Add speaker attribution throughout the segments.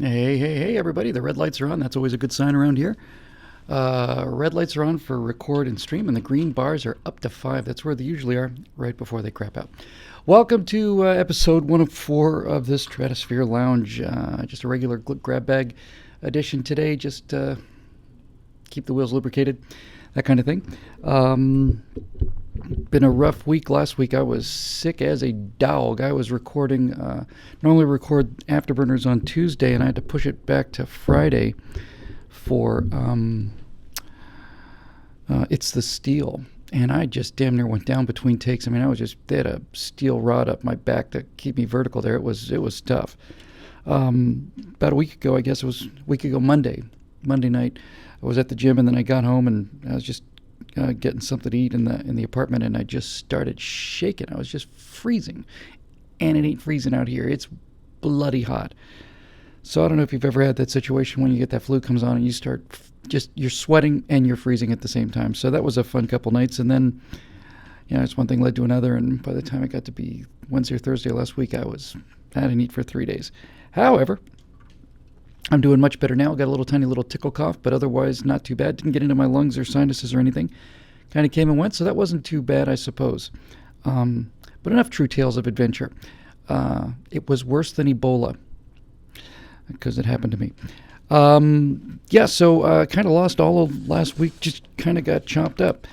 Speaker 1: Hey, everybody. The red lights are on. That's always a good sign around here. Red lights are on for record and stream, and the green bars are up to 5. That's where they usually are, right before they crap out. Welcome to episode 104 of the Stratosphere Lounge. Just a regular grab bag edition today. Just keep the wheels lubricated, that kind of thing. Been a rough week. Last week I was sick as a dog. I was recording, normally record Afterburners on Tuesday, and I had to push it back to Friday for It's the Steel. And I just damn near went down between takes. I mean, they had a steel rod up my back to keep me vertical there. It was tough. About a week ago, I guess it was a week ago Monday night, I was at the gym, and then I got home and I was just getting something to eat in the apartment, and I just started shaking. I was just freezing, and it ain't freezing out here. It's bloody hot. So I don't know if you've ever had that situation when you get that flu comes on and you start you're sweating and you're freezing at the same time. So that was a fun couple nights, and then it's one thing led to another, and by the time it got to be Wednesday or Thursday last week, I hadn't eaten for 3 days. However, I'm doing much better now. Got a tiny little tickle cough, but otherwise not too bad. Didn't get into my lungs or sinuses or anything. Kind of came and went, so that wasn't too bad, I suppose. But enough true tales of adventure. It was worse than Ebola, because it happened to me. So kind of lost all of last week. Just kind of got chopped up.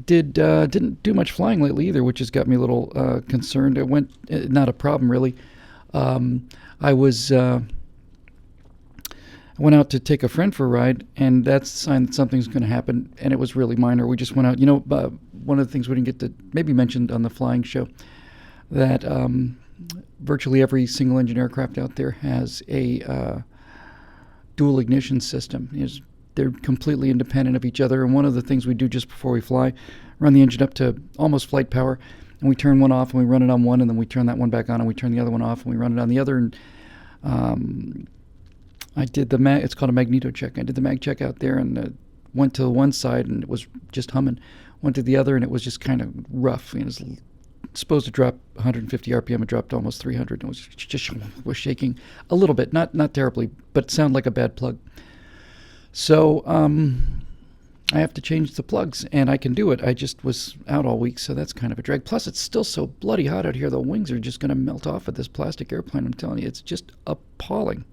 Speaker 1: Didn't do much flying lately either, which has got me a little concerned. It went not a problem really. I went out to take a friend for a ride, and that's a sign that something's going to happen, and it was really minor. We just went out. One of the things we didn't get to maybe mentioned on the flying show, that virtually every single engine aircraft out there has a dual ignition system. They're completely independent of each other, and one of the things we do just before we fly, run the engine up to almost flight power, and we turn one off and we run it on one, and then we turn that one back on and we turn the other one off and we run it on the other. And I did it's called a magneto check. I did the mag check out there, and went to one side and it was just humming. Went to the other and it was just kind of rough. It was supposed to drop 150 RPM. It dropped almost 300. And it was shaking a little bit, not terribly, but it sounded like a bad plug. So I have to change the plugs, and I can do it. I just was out all week, so that's kind of a drag. Plus, it's still so bloody hot out here. The wings are just going to melt off of this plastic airplane. I'm telling you, it's just appalling.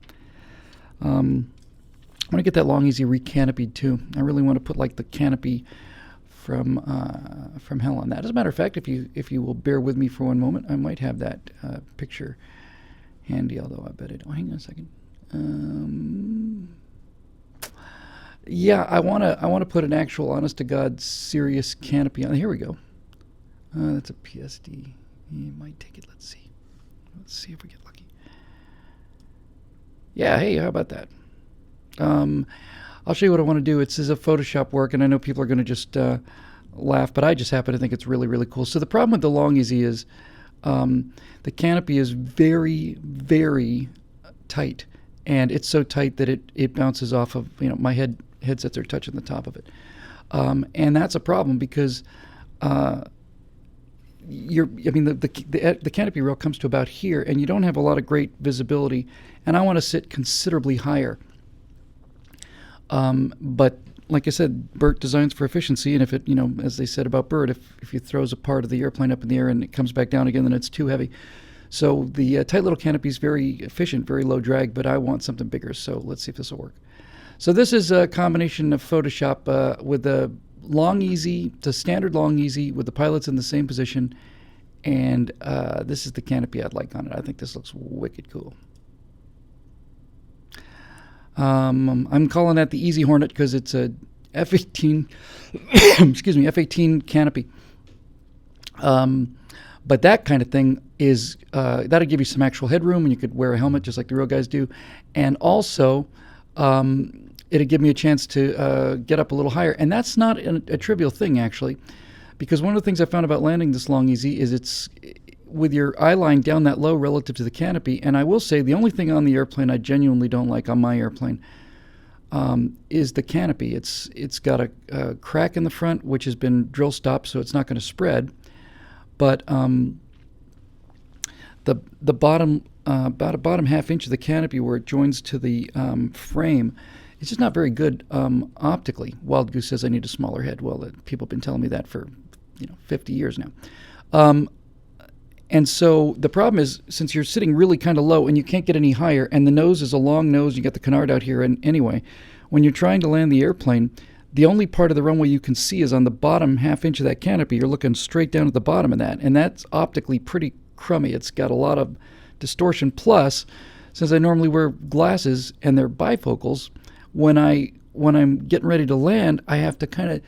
Speaker 1: I want to get that long, easy re-canopied too. I really want to put like the canopy from hell on that. As a matter of fact, if you will bear with me for one moment, I might have that picture handy. Although I bet I don't. Hang on a second. I want to put an actual, honest to God, serious canopy on. Here we go. That's a PSD. You might take it. Let's see if we get lucky. Yeah, hey, how about that? I'll show you what I want to do. This is a Photoshop work, and I know people are going to just laugh, but I just happen to think it's really, really cool. So the problem with the Long Easy is the canopy is very, very tight, and it's so tight that it bounces off of, my headsets are touching the top of it. And that's a problem because the canopy rail comes to about here, and you don't have a lot of great visibility, and I want to sit considerably higher. But like I said, Bert designs for efficiency, and if it, as they said about Bert, if he throws a part of the airplane up in the air and it comes back down again, then it's too heavy. So the tight little canopy is very efficient, very low drag, but I want something bigger, so let's see if this will work. So this is a combination of Photoshop with the Long Easy, the standard Long Easy with the pilots in the same position, and this is the canopy I'd like on it. I think this looks wicked cool. I'm calling that the Easy Hornet because it's a F-18, F-18 canopy. But that kind of thing is, that'll give you some actual headroom, and you could wear a helmet just like the real guys do. And also, it'll give me a chance to get up a little higher. And that's not a trivial thing, actually, because one of the things I found about landing this Long Easy is it's with your eye line down that low relative to the canopy. And I will say the only thing on the airplane I genuinely don't like on my airplane is the canopy. It's got a crack in the front, which has been drill stopped, so it's not going to spread. But the bottom about a bottom half inch of the canopy where it joins to the frame. It's just not very good optically. Wild Goose says I need a smaller head. Well, people have been telling me that for 50 years now. And so the problem is, since you're sitting really kind of low and you can't get any higher, and the nose is a long nose, you got the canard out here, and anyway, when you're trying to land the airplane, the only part of the runway you can see is on the bottom half inch of that canopy. You're looking straight down at the bottom of that, and that's optically pretty crummy. It's got a lot of distortion. Plus, since I normally wear glasses and they're bifocals, when I'm getting ready to land, I have to kind of,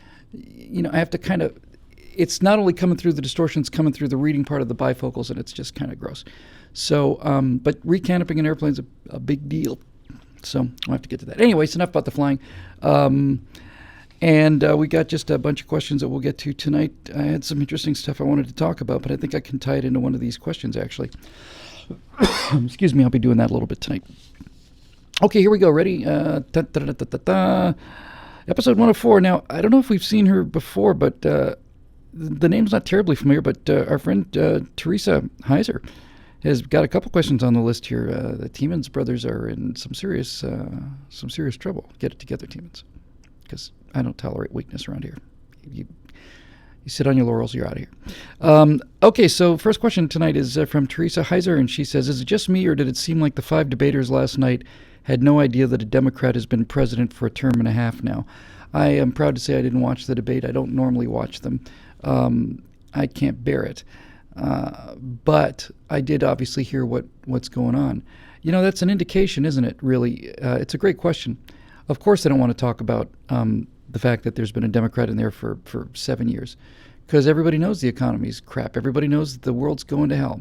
Speaker 1: it's not only coming through the distortion, it's coming through the reading part of the bifocals, and it's just kind of gross. So, but recanoping an airplane is a big deal. So I'll have to get to that. Anyways, enough about the flying. And we got just a bunch of questions that we'll get to tonight. I had some interesting stuff I wanted to talk about, but I think I can tie it into one of these questions, actually. Excuse me, I'll be doing that a little bit tonight. Okay, here we go. Ready? Episode 104. Now, I don't know if we've seen her before, but the name's not terribly familiar, but our friend Teresa Heiser has got a couple questions on the list here. The Tiemans brothers are in some serious trouble. Get it together, Tiemans, because I don't tolerate weakness around here. You sit on your laurels, you're out of here. Okay, so first question tonight is from Teresa Heiser, and she says, is it just me, or did it seem like the 5 debaters last night had no idea that a Democrat has been president for a term and a half now? I am proud to say I didn't watch the debate. I don't normally watch them. I can't bear it. But I did obviously hear what's going on. That's an indication, isn't it, really? It's a great question. Of course they don't want to talk about the fact that there's been a Democrat in there for 7 years, because everybody knows the economy's crap. Everybody knows that the world's going to hell.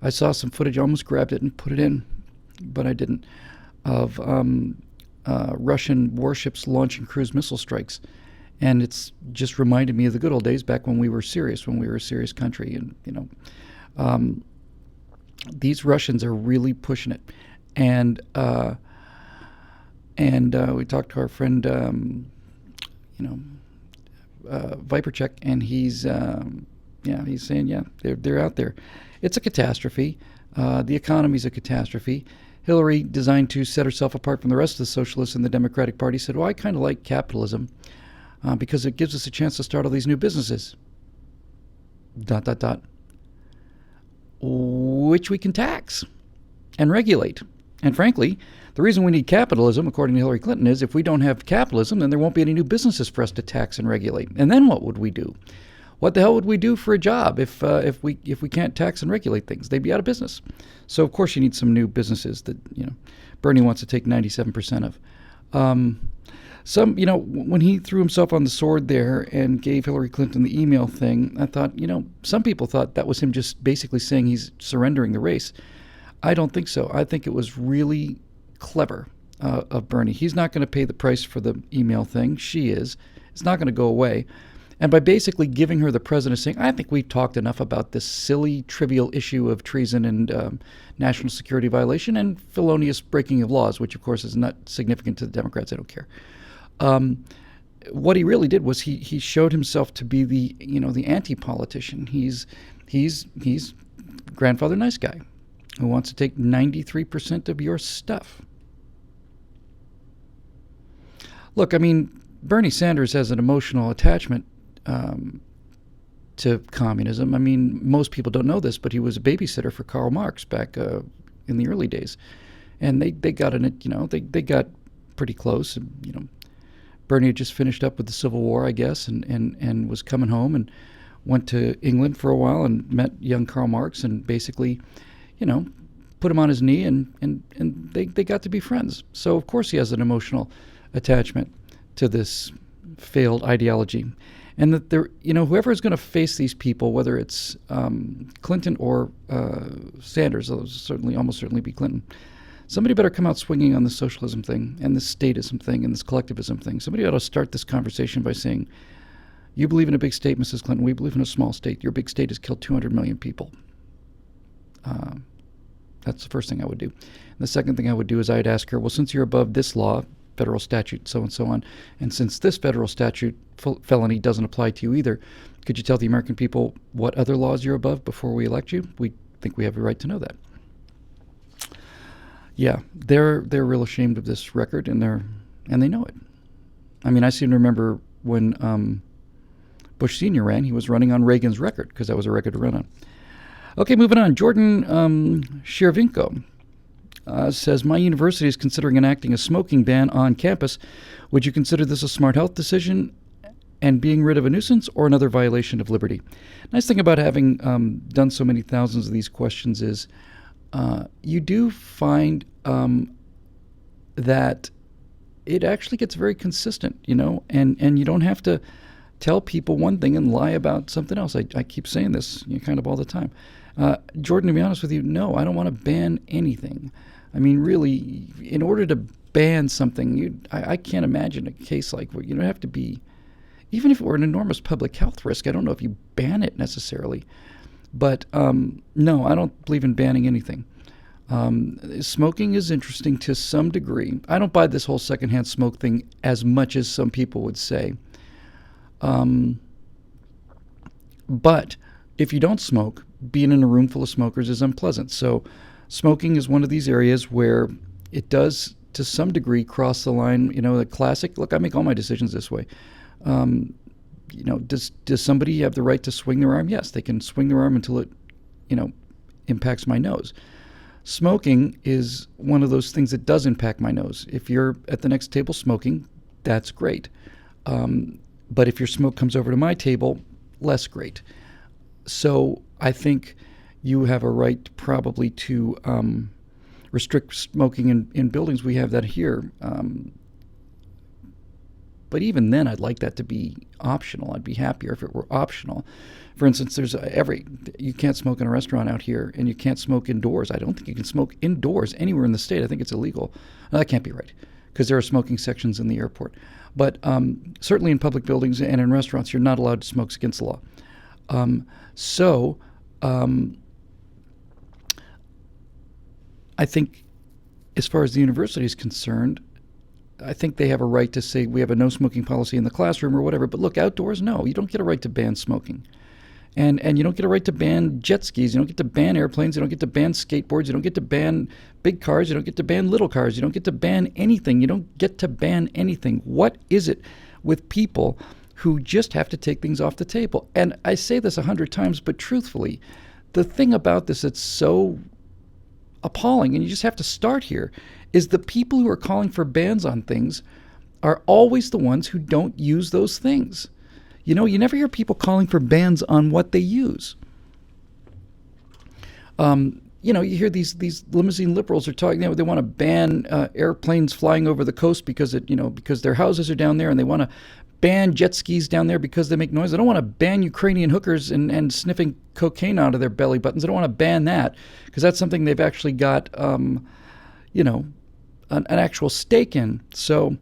Speaker 1: I saw some footage, I almost grabbed it and put it in, but I didn't, of Russian warships launching cruise missile strikes. And it's just reminded me of the good old days back when we were serious, when we were a serious country. And, these Russians are really pushing it. And we talked to our friend, Vipercheck, and he's saying, they're out there. It's a catastrophe. The economy's a catastrophe. Hillary, designed to set herself apart from the rest of the socialists in the Democratic Party, said, well, I kind of like capitalism because it gives us a chance to start all these new businesses, ... which we can tax and regulate. And frankly, the reason we need capitalism, according to Hillary Clinton, is if we don't have capitalism, then there won't be any new businesses for us to tax and regulate. And then what would we do? What the hell would we do for a job if we can't tax and regulate things? They'd be out of business. So of course you need some new businesses that Bernie wants to take 97% of. When he threw himself on the sword there and gave Hillary Clinton the email thing, I thought, some people thought that was him just basically saying he's surrendering the race. I don't think so. I think it was really clever of Bernie. He's not going to pay the price for the email thing. She is. It's not going to go away. And by basically giving her the president, saying, I think we've talked enough about this silly, trivial issue of treason and national security violation and felonious breaking of laws, which, of course, is not significant to the Democrats. I don't care. What he really did was he showed himself to be the anti-politician. He's grandfather nice guy who wants to take 93% of your stuff. Look, I mean, Bernie Sanders has an emotional attachment to communism. I mean, most people don't know this, but he was a babysitter for Karl Marx back in the early days, and they got in it. They got pretty close. And, Bernie had just finished up with the Civil War, I guess, and was coming home and went to England for a while and met young Karl Marx and basically, put him on his knee and they got to be friends. So of course he has an emotional attachment to this failed ideology. And that whoever is going to face these people, whether it's Clinton or Sanders, it'll almost certainly be Clinton, somebody better come out swinging on the socialism thing and this statism thing and this collectivism thing. Somebody ought to start this conversation by saying, you believe in a big state, Mrs. Clinton. We believe in a small state. Your big state has killed 200 million people. That's the first thing I would do. And the second thing I would do is I'd ask her, well, since you're above this law, federal statute, so and so on, and since this federal statute felony doesn't apply to you either, could you tell the American people what other laws you're above before we elect you? We think we have a right to know that. Yeah, they're real ashamed of this record, and they know it. I mean, I seem to remember when Bush Sr. ran, he was running on Reagan's record because that was a record to run on. Okay, moving on. Jordan Shirvinko says, my university is considering enacting a smoking ban on campus. Would you consider this a smart health decision and being rid of a nuisance, or another violation of liberty? Nice thing about having done so many thousands of these questions is you do find that it actually gets very consistent, and you don't have to tell people one thing and lie about something else. I keep saying this kind of all the time. Jordan, to be honest with you, no, I don't want to ban anything. I mean, really, in order to ban something, I can't imagine a case like where you don't have to be, even if it were an enormous public health risk, I don't know if you ban it necessarily. But no, I don't believe in banning anything. Smoking is interesting to some degree. I don't buy this whole secondhand smoke thing as much as some people would say. But if you don't smoke, being in a room full of smokers is unpleasant. So smoking is one of these areas where it does, to some degree, cross the line. The classic, look, I make all my decisions this way. Does somebody have the right to swing their arm? Yes, they can swing their arm until it, impacts my nose. Smoking is one of those things that does impact my nose. If you're at the next table smoking, that's great. But if your smoke comes over to my table, less great. So I think you have a right probably to restrict smoking in buildings. We have that here. But even then, I'd like that to be optional. I'd be happier if it were optional. For instance, you can't smoke in a restaurant out here, and you can't smoke indoors. I don't think you can smoke indoors anywhere in the state. I think it's illegal. No, that can't be right, because there are smoking sections in the airport. But certainly in public buildings and in restaurants, you're not allowed to smoke. It's against the law. I think as far as the university is concerned, I think they have a right to say we have a no smoking policy in the classroom or whatever. But look, outdoors, no. You don't get a right to ban smoking. And you don't get a right to ban jet skis. You don't get to ban airplanes. You don't get to ban skateboards. You don't get to ban big cars. You don't get to ban little cars. You don't get to ban anything. You don't get to ban anything. What is it with people who just have to take things off the table? And I say this 100 times, but truthfully, the thing about this that's so appalling, and you just have to start here, is the people who are calling for bans on things are always the ones who don't use those things. You never hear people calling for bans on what they use. You hear these limousine liberals are talking. They want to ban airplanes flying over the coast because their houses are down there, and they want to ban jet skis down there because they make noise. They don't want to ban Ukrainian hookers and sniffing cocaine out of their belly buttons. They don't want to ban that because that's something they've actually got, an actual stake in. So,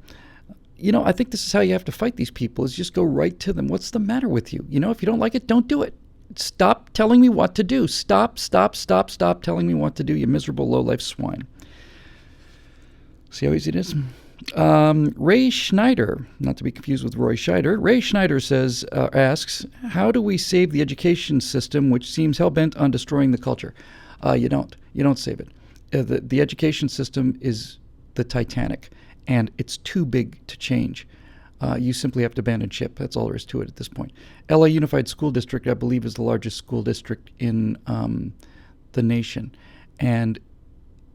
Speaker 1: I think this is how you have to fight these people, is just go right to them. What's the matter with you? If you don't like it, don't do it. Stop telling me what to do. Stop telling me what to do, you miserable low-life swine. See how easy it is? Ray Schneider, not to be confused with Roy Scheider. Ray Schneider asks, how do we save the education system, which seems hell-bent on destroying the culture? You don't save it. The education system is the Titanic, and it's too big to change. You simply have to abandon ship. That's all there is to it at this point. LA Unified School District, I believe, is the largest school district in the nation. And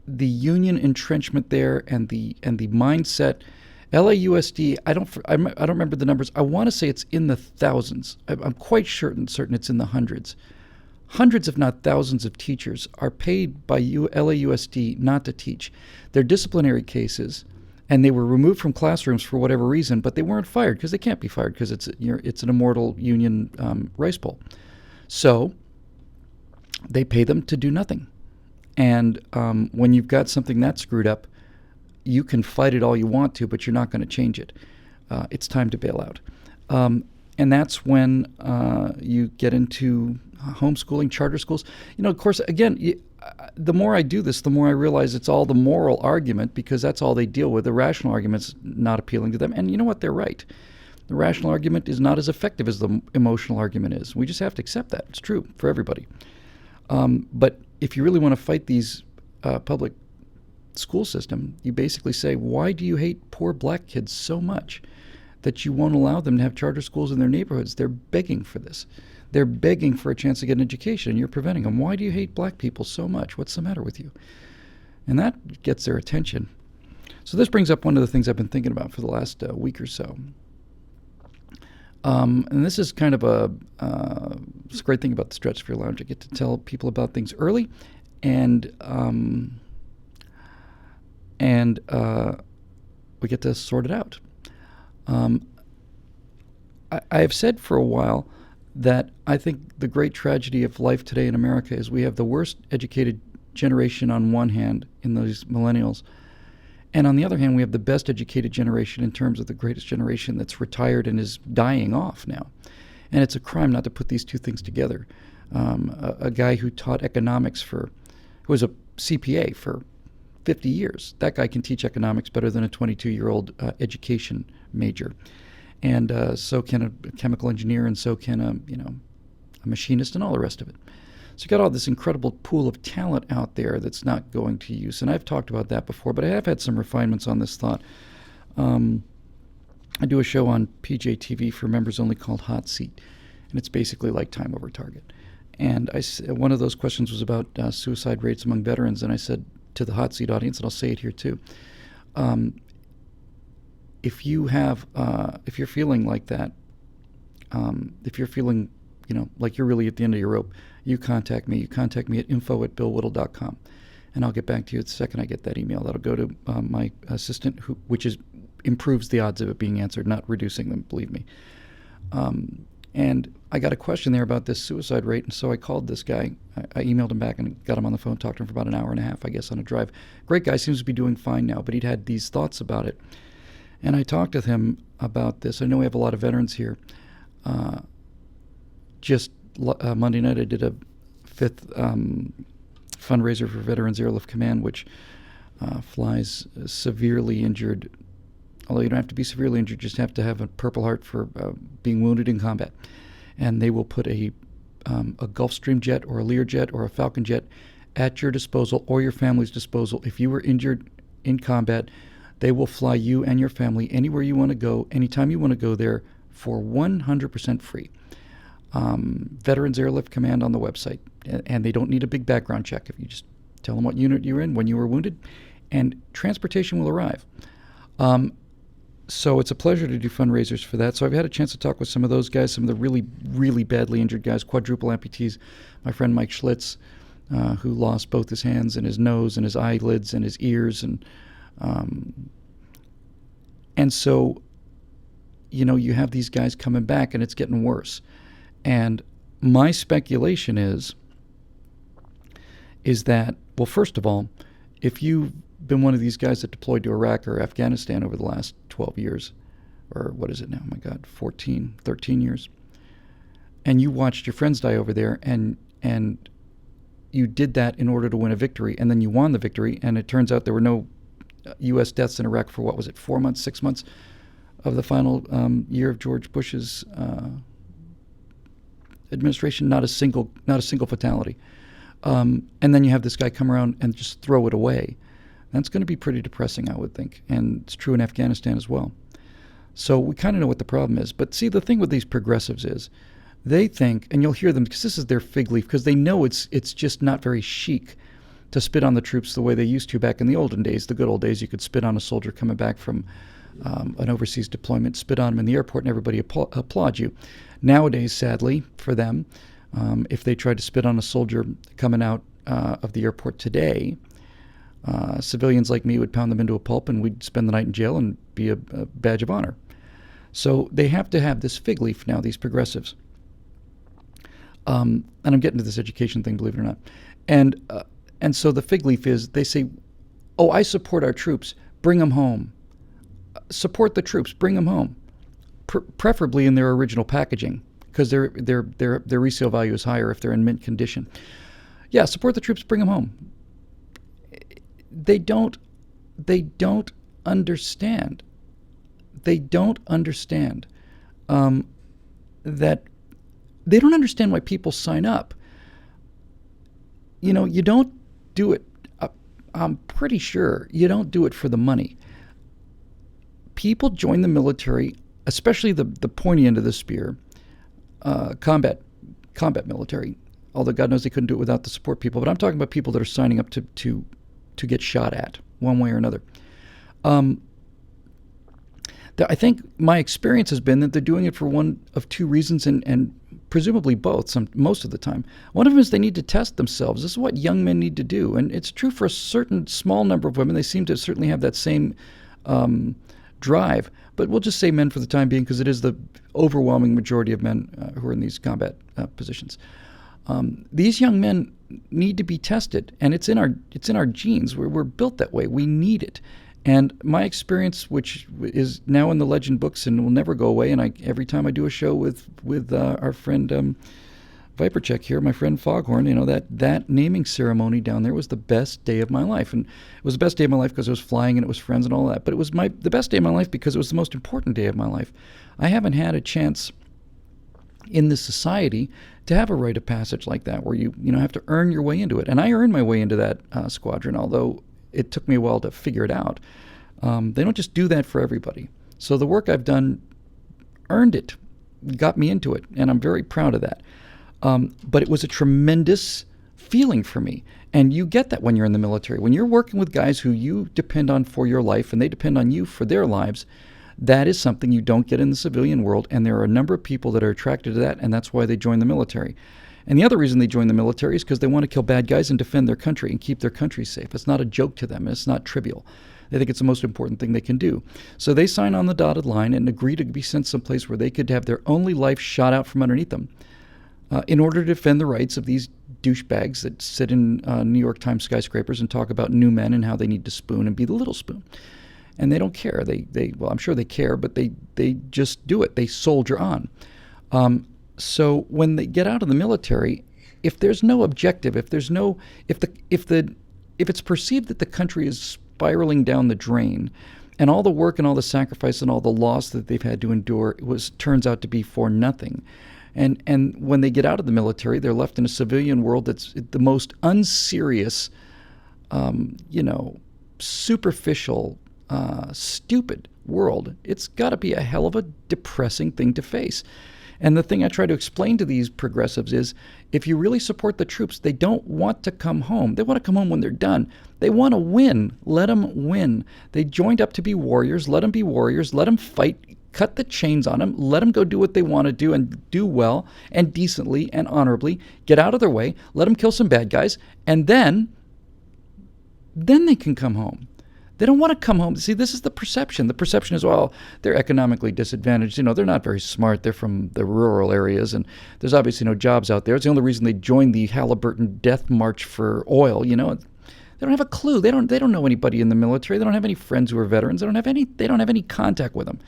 Speaker 1: the union entrenchment there and the mindset, LAUSD, I don't remember the numbers. I want to say it's in the thousands. I'm quite certain it's in the hundreds. Hundreds, if not thousands, of teachers are paid by LAUSD not to teach. They're disciplinary cases, and they were removed from classrooms for whatever reason, but they weren't fired because they can't be fired because it's an immortal union rice bowl. So they pay them to do nothing. And when you've got something that screwed up, you can fight it all you want to, but you're not going to change it. It's time to bail out. And that's when you get into homeschooling, charter schools. Of course, again, the more I do this, the more I realize it's all the moral argument, because that's all they deal with. The rational argument's not appealing to them. And you know what? They're right. The rational argument is not as effective as the emotional argument is. We just have to accept that. It's true for everybody. But if you really want to fight these public school system, you basically say, why do you hate poor black kids so much that you won't allow them to have charter schools in their neighborhoods? They're begging for this. They're begging for a chance to get an education, and you're preventing them. Why do you hate black people so much? What's the matter with you? And that gets their attention. So this brings up one of the things I've been thinking about for the last week or so. And this is kind of it's a great thing about the Stratosphere Lounge. I get to tell people about things early, and we get to sort it out. I have said for a while that I think the great tragedy of life today in America is we have the worst educated generation on one hand in those millennials, and on the other hand, we have the best educated generation in terms of the greatest generation that's retired and is dying off now. And it's a crime not to put these two things together. A guy who taught economics who was a CPA for 50 years, that guy can teach economics better than a 22-year-old education major. And so can a chemical engineer, and so can a machinist, and all the rest of it. So you got all this incredible pool of talent out there that's not going to use. And I've talked about that before, but I have had some refinements on this thought. I do a show on PJTV for members only called Hot Seat, and it's basically like Time Over Target. And one of those questions was about suicide rates among veterans, and I said to the Hot Seat audience, and I'll say it here too, if you're feeling like that, if you're feeling, like you're really at the end of your rope, you contact me. You contact me at info@billwhittle.com, and I'll get back to you the second I get that email. That'll go to my assistant, which improves the odds of it being answered, not reducing them, believe me. And I got a question there about this suicide rate, and so I called this guy. I emailed him back and got him on the phone, talked to him for about an hour and a half, I guess, on a drive. Great guy, seems to be doing fine now, but he'd had these thoughts about it. And I talked to him about this. I know we have a lot of veterans here. Monday night I did a fifth fundraiser for Veterans Airlift Command, which flies severely injured, although you don't have to be severely injured, just have to have a Purple Heart for being wounded in combat. And they will put a Gulfstream jet or a Learjet or a Falcon jet at your disposal or your family's disposal. If you were injured in combat, they will fly you and your family anywhere you want to go, anytime you want to go there, for 100% free. Veterans Airlift Command on the website, and they don't need a big background check. If you just tell them what unit you're in, when you were wounded, and transportation will arrive. So it's a pleasure to do fundraisers for that. So I've had a chance to talk with some of those guys, some of the really, really badly injured guys, quadruple amputees. My friend Mike Schlitz, who lost both his hands and his nose and his eyelids and his ears, and so, you have these guys coming back, and it's getting worse. And my speculation is that, well, first of all, if you've been one of these guys that deployed to Iraq or Afghanistan over the last 12 years, or what is it now? Oh my God, 13 years, and you watched your friends die over there, and you did that in order to win a victory, and then you won the victory, and it turns out there were no U.S. deaths in Iraq for, 4 months, 6 months of the final year of George Bush's administration, not a single fatality. And then you have this guy come around and just throw it away. That's going to be pretty depressing, I would think. And it's true in Afghanistan as well. So we kind of know what the problem is. But see, the thing with these progressives is they think, and you'll hear them, because this is their fig leaf, because they know it's just not very chic to spit on the troops the way they used to back in the olden days, the good old days. You could spit on a soldier coming back from an overseas deployment, spit on him in the airport, and everybody applaud you. Nowadays, sadly for them, if they tried to spit on a soldier coming out of the airport today, civilians like me would pound them into a pulp, and we'd spend the night in jail and be a badge of honor. So they have to have this fig leaf now, these progressives. And I'm getting to this education thing, believe it or not. And so the fig leaf is, they say, oh, I support our troops, bring them home. Support the troops, bring them home. Preferably in their original packaging, because their resale value is higher if they're in mint condition. Yeah, support the troops, bring them home. They don't understand. They don't understand that they don't understand why people sign up. You don't do it. I'm pretty sure you don't do it for the money. People join the military, especially the pointy end of the spear, combat military. Although God knows they couldn't do it without the support people. But I'm talking about people that are signing up to get shot at one way or another. I think my experience has been that they're doing it for one of two reasons, and presumably both most of the time. One of them is they need to test themselves. This is what young men need to do. And it's true for a certain small number of women. They seem to certainly have that same drive. But we'll just say men for the time being, because it is the overwhelming majority of men who are in these combat positions. These young men need to be tested, and it's in our genes. We're built that way. We need it. And my experience, which is now in the legend books and will never go away, and every time I do a show with our friend Vipercheck here, my friend Foghorn, that naming ceremony down there was the best day of my life. And it was the best day of my life because I was flying and it was friends and all that. But it was the best day of my life because it was the most important day of my life. I haven't had a chance in this society to have a rite of passage like that, where you have to earn your way into it. And I earned my way into that squadron, although it took me a while to figure it out. They don't just do that for everybody. So the work I've done earned it, got me into it, and I'm very proud of that. But it was a tremendous feeling for me. And you get that when you're in the military. When you're working with guys who you depend on for your life and they depend on you for their lives, that is something you don't get in the civilian world. And there are a number of people that are attracted to that, and that's why they join the military. And the other reason they join the military is because they want to kill bad guys and defend their country and keep their country safe. It's not a joke to them. It's not trivial. They think it's the most important thing they can do. So they sign on the dotted line and agree to be sent someplace where they could have their only life shot out from underneath them in order to defend the rights of these douchebags that sit in New York Times skyscrapers and talk about new men and how they need to spoon and be the little spoon. And they don't care. Well, I'm sure they care, but they just do it. They soldier on. So when they get out of the military, if there's no objective, if it's perceived that the country is spiraling down the drain, and all the work and all the sacrifice and all the loss that they've had to endure turns out to be for nothing, and when they get out of the military, they're left in a civilian world that's the most unserious, superficial, stupid world. It's got to be a hell of a depressing thing to face. And the thing I try to explain to these progressives is, if you really support the troops, they don't want to come home. They want to come home when they're done. They want to win. Let them win. They joined up to be warriors. Let them be warriors. Let them fight. Cut the chains on them. Let them go do what they want to do and do well and decently and honorably. Get out of their way. Let them kill some bad guys. And then they can come home. They don't want to come home. See, this is the perception. The perception is, well, they're economically disadvantaged. They're not very smart. They're from the rural areas, and there's obviously no jobs out there. It's the only reason they joined the Halliburton Death March for oil. They don't have a clue. They don't know anybody in the military. They don't have any friends who are veterans. They don't have any contact with them.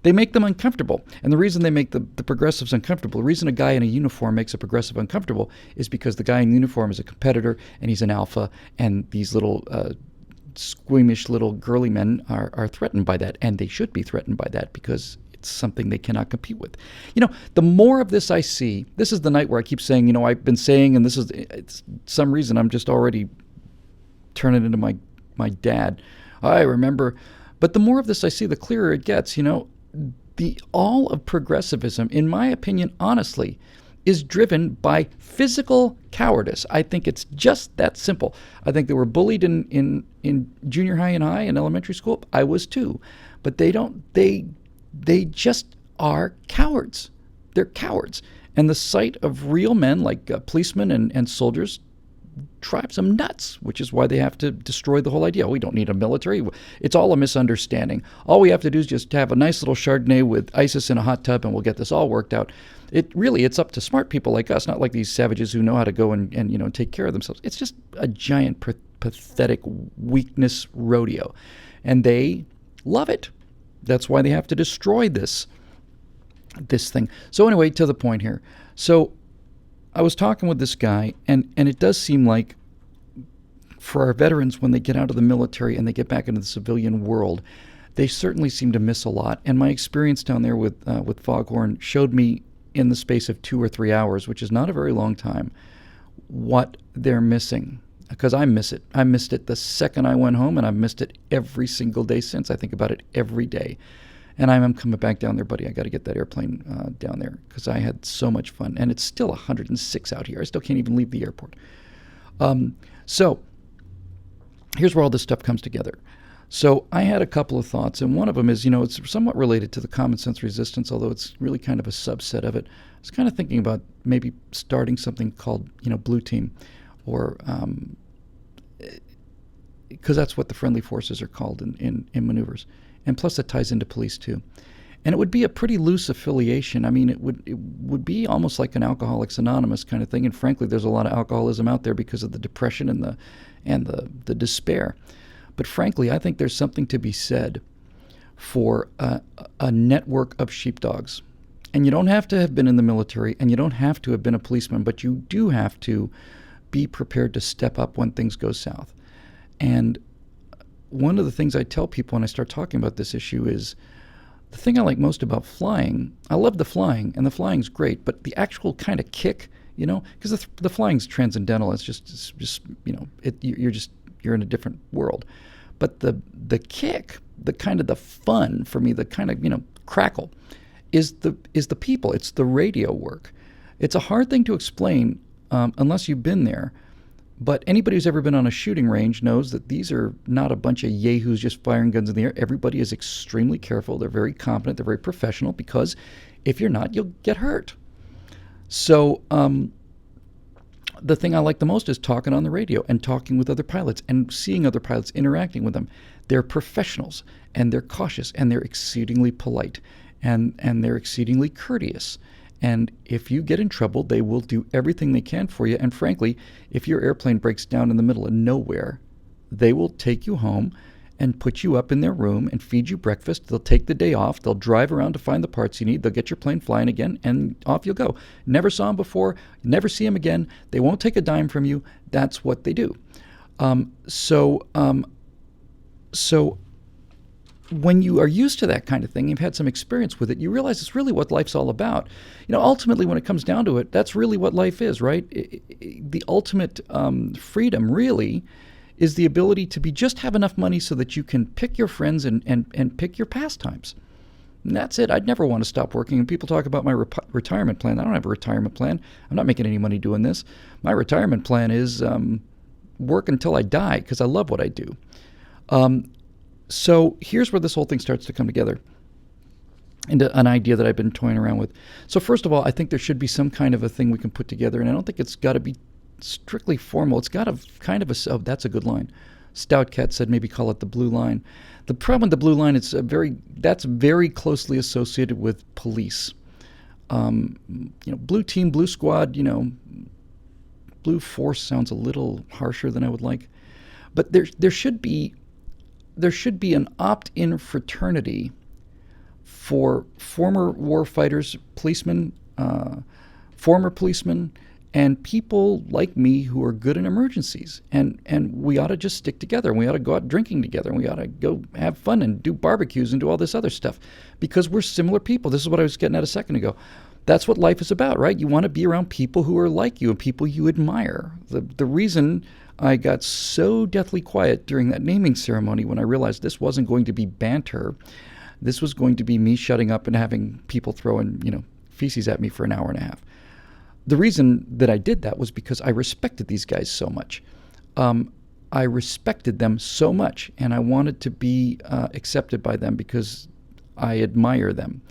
Speaker 1: They make them uncomfortable. And the reason they make the progressives uncomfortable, the reason a guy in a uniform makes a progressive uncomfortable, is because the guy in the uniform is a competitor, and he's an alpha, and these little squeamish little girly men are threatened by that, and they should be threatened by that because it's something they cannot compete with. The more of this I see, this is the night where I keep saying, I've been saying, and this is some reason I'm just already turning into my dad. I remember, but the more of this I see, the clearer it gets. All of progressivism, in my opinion, honestly, is driven by physical cowardice. I think it's just that simple. I think they were bullied in junior high and high and elementary school. I was too. But they just are cowards. They're cowards. And the sight of real men like policemen and soldiers drives them nuts, which is why they have to destroy the whole idea. We don't need a military. It's all a misunderstanding. All we have to do is just have a nice little Chardonnay with ISIS in a hot tub, and we'll get this all worked out. It's up to smart people like us, not like these savages who know how to go and take care of themselves. It's just a giant pathetic weakness rodeo, and they love it. That's why they have to destroy this thing. So anyway, to the point here. So I was talking with this guy, and it does seem like for our veterans, when they get out of the military and they get back into the civilian world, they certainly seem to miss a lot. And my experience down there with Foghorn showed me in the space of 2 or 3 hours, which is not a very long time, what they're missing. because I miss it. I missed it the second I went home, and I've missed it every single day since. I think about it every day. And I'm coming back down there, buddy. I got to get that airplane down there because I had so much fun. And it's still 106 out here. I still can't even leave the airport. So here's where all this stuff comes together. So I had a couple of thoughts, and one of them is, it's somewhat related to the common sense resistance, although it's really kind of a subset of it. I was kind of thinking about maybe starting something called, Blue Team, or because that's what the friendly forces are called in maneuvers. And plus that ties into police too. And it would be a pretty loose affiliation. I mean, it would be almost like an Alcoholics Anonymous kind of thing. And frankly, there's a lot of alcoholism out there because of the depression and the despair. But frankly, I think there's something to be said for a network of sheepdogs. And you don't have to have been in the military, and you don't have to have been a policeman, but you do have to be prepared to step up when things go south. And one of the things I tell people when I start talking about this issue is the thing I like most about flying. I love the flying, and the flying's great, but the actual kind of kick, because the flying's transcendental. It's just you're in a different world. But the kick, the kind of the fun for me, the kind of crackle, is the people. It's the radio work. It's a hard thing to explain unless you've been there. But anybody who's ever been on a shooting range knows that these are not a bunch of yahoos just firing guns in the air. Everybody is extremely careful. They're very competent. They're very professional, because if you're not, you'll get hurt. So the thing I like the most is talking on the radio and talking with other pilots and seeing other pilots, interacting with them. They're professionals, and they're cautious, and they're exceedingly polite, and they're exceedingly courteous. And if you get in trouble, they will do everything they can for you. And frankly, if your airplane breaks down in the middle of nowhere, they will take you home and put you up in their room and feed you breakfast. They'll take the day off. They'll drive around to find the parts you need. They'll get your plane flying again, and off you'll go. Never saw them before. Never see them again. They won't take a dime from you. That's what they do. So when you are used to that kind of thing, you've had some experience with it, you realize it's really what life's all about. Ultimately, when it comes down to it, that's really what life is, right? The ultimate freedom, really, is the ability to just have enough money so that you can pick your friends and pick your pastimes. And that's it. I'd never want to stop working. And people talk about my retirement plan. I don't have a retirement plan. I'm not making any money doing this. My retirement plan is work until I die, because I love what I do. So here's where this whole thing starts to come together into an idea that I've been toying around with. So first of all, I think there should be some kind of a thing we can put together, and I don't think it's got to be strictly formal. It's got to kind of oh, that's a good line. Stout Cat said maybe call it the blue line. The problem with the blue line, that's very closely associated with police. Blue team, blue squad, blue force sounds a little harsher than I would like. But there should be an opt-in fraternity for former warfighters, policemen, former policemen, and people like me who are good in emergencies. And we ought to just stick together. We ought to go out drinking together. And we ought to go have fun and do barbecues and do all this other stuff, because we're similar people. This is what I was getting at a second ago. That's what life is about, right? You want to be around people who are like you and people you admire. The reason I got so deathly quiet during that naming ceremony, when I realized this wasn't going to be banter, this was going to be me shutting up and having people throwing, feces at me for an hour and a half. The reason that I did that was because I respected these guys so much. I respected them so much, and I wanted to be accepted by them because I admire them.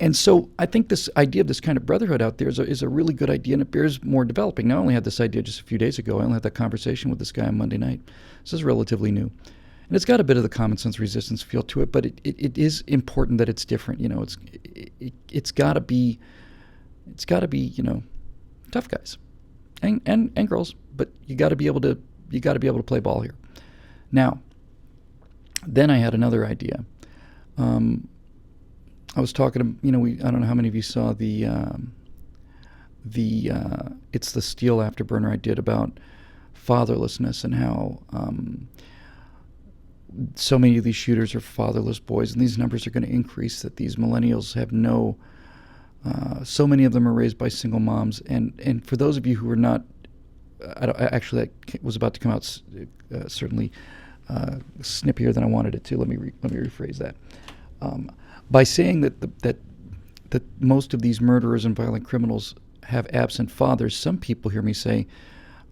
Speaker 1: And so I think this idea of this kind of brotherhood out there is a really good idea, and it bears more developing. Now, I only had this idea just a few days ago. I only had that conversation with this guy on Monday night. This is relatively new. And it's got a bit of the common sense resistance feel to it, but it is important that it's different. It's got to be tough guys and girls, but you got to be able to play ball here. Now, then I had another idea. I was talking to, I don't know how many of you saw the It's the Steel Afterburner I did about fatherlessness and how so many of these shooters are fatherless boys, and these numbers are going to increase, that these millennials have so many of them are raised by single moms. And for those of you who are not actually, that was about to come out certainly snippier than I wanted it to. Let me rephrase that. By saying that most of these murderers and violent criminals have absent fathers, some people hear me say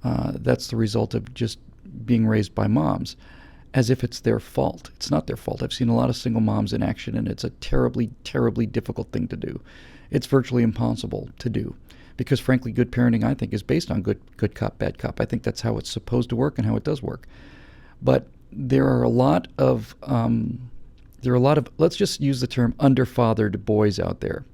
Speaker 1: that's the result of just being raised by moms, as if it's their fault. It's not their fault. I've seen a lot of single moms in action, and it's a terribly, terribly difficult thing to do. It's virtually impossible to do because, frankly, good parenting, I think, is based on good cop, bad cop. I think that's how it's supposed to work and how it does work. But there are a lot of let's just use the term underfathered boys out there.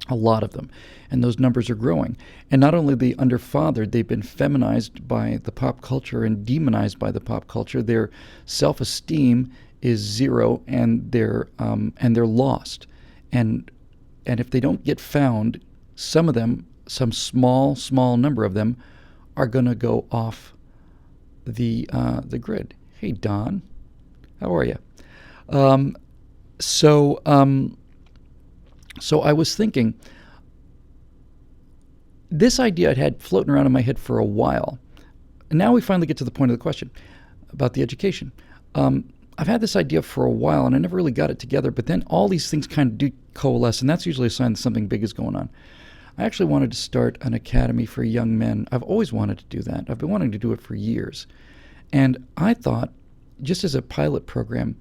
Speaker 1: A lot of them. And those numbers are growing. And not only are they underfathered, they've been feminized by the pop culture and demonized by the pop culture. Their self-esteem is zero, and they're lost. And if they don't get found, some of them, some small number of them, are going to go off the grid. Hey, Don, how are you? So I was thinking, this idea I'd had floating around in my head for a while. And now we finally get to the point of the question about the education. I've had this idea for a while, and I never really got it together, but then all these things kind of do coalesce, and that's usually a sign that something big is going on. I actually wanted to start an academy for young men. I've always wanted to do that. I've been wanting to do it for years. And I thought, just as a pilot program,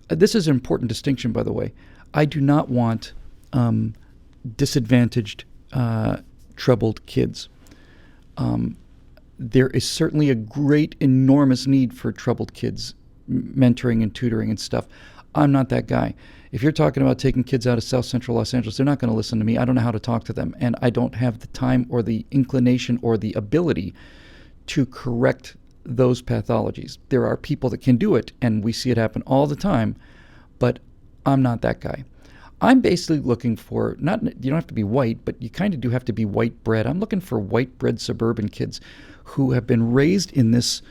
Speaker 1: this is an important distinction, by the way. I do not want disadvantaged, troubled kids. There is certainly a great, enormous need for troubled kids, mentoring and tutoring and stuff. I'm not that guy. If you're talking about taking kids out of South Central Los Angeles, they're not going to listen to me. I don't know how to talk to them, and I don't have the time or the inclination or the ability to correct those pathologies. There are people that can do it, and we see it happen all the time, but I'm not that guy. I'm basically looking for, you don't have to be white, but you kind of do have to be white bread. I'm looking for white bread suburban kids who have been raised in this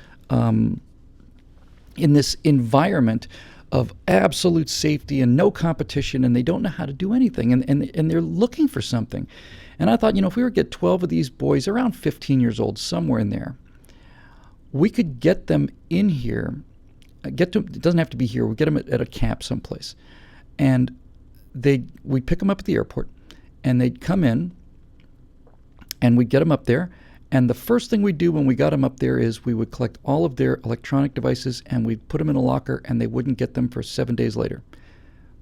Speaker 1: environment of absolute safety and no competition, and they don't know how to do anything, and they're looking for something. And I thought, if we were to get 12 of these boys around 15 years old, somewhere in there, we could get them in here, it doesn't have to be here, we get them at a camp someplace, and we'd pick them up at the airport, and they'd come in, and we'd get them up there, and the first thing we'd do when we got them up there is we would collect all of their electronic devices, and we'd put them in a locker, and they wouldn't get them for 7 days later.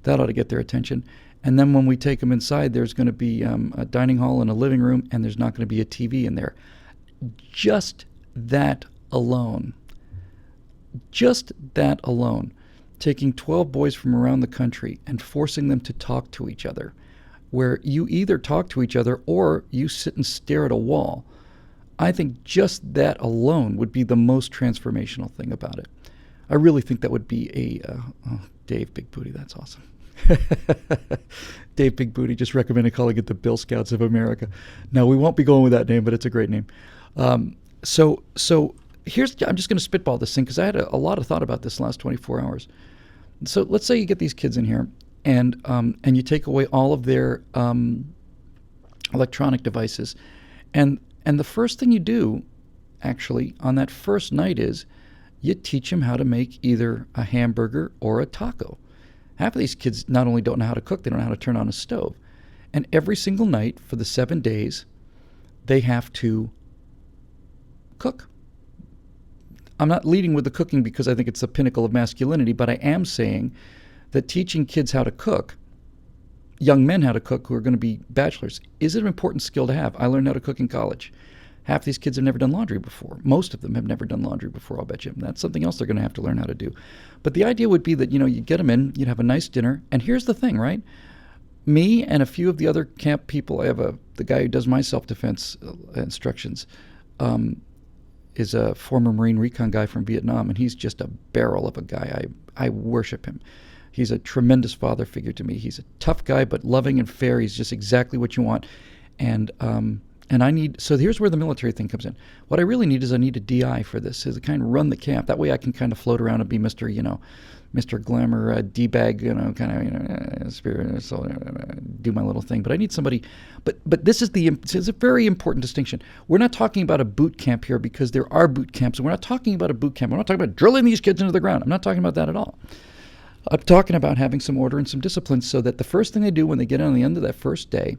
Speaker 1: That ought to get their attention. And then when we take them inside, there's going to be a dining hall and a living room, and there's not going to be a TV in there. Just that alone, taking 12 boys from around the country and forcing them to talk to each other, where you either talk to each other or you sit and stare at a wall. I think just that alone would be the most transformational thing about it. I really think that would be Dave Big Booty, that's awesome. Dave Big Booty just recommended calling it the Bill Scouts of America. No, we won't be going with that name, but it's a great name. So I'm just going to spitball this thing because I had a lot of thought about this the last 24 hours. So let's say you get these kids in here and you take away all of their electronic devices, and the first thing you do, actually, on that first night is you teach them how to make either a hamburger or a taco. Half of these kids not only don't know how to cook, they don't know how to turn on a stove. And every single night for the 7 days, they have to cook. I'm not leading with the cooking because I think it's the pinnacle of masculinity, but I am saying that teaching kids how to cook, young men how to cook who are going to be bachelors, is an important skill to have. I learned how to cook in college. Half these kids have never done laundry before. Most of them have never done laundry before, I'll bet you. That's something else they're going to have to learn how to do. But the idea would be that, you get them in, you'd have a nice dinner, and here's the thing, right? Me and a few of the other camp people, I have the guy who does my self-defense instructions, is a former Marine recon guy from Vietnam, and he's just a barrel of a guy. I worship him. He's a tremendous father figure to me. He's a tough guy, but loving and fair. He's just exactly what you want. And so here's where the military thing comes in. What I really need is I need a DI for this, is to kind of run the camp. That way I can kind of float around and be Mr. Glamour, D-bag, kind of, spirit, soul, do my little thing, but I need somebody. But this is a very important distinction. We're not talking about a boot camp here, because there are boot camps. And we're not talking about a boot camp. We're not talking about drilling these kids into the ground. I'm not talking about that at all. I'm talking about having some order and some discipline, so that the first thing they do when they get on the end of that first day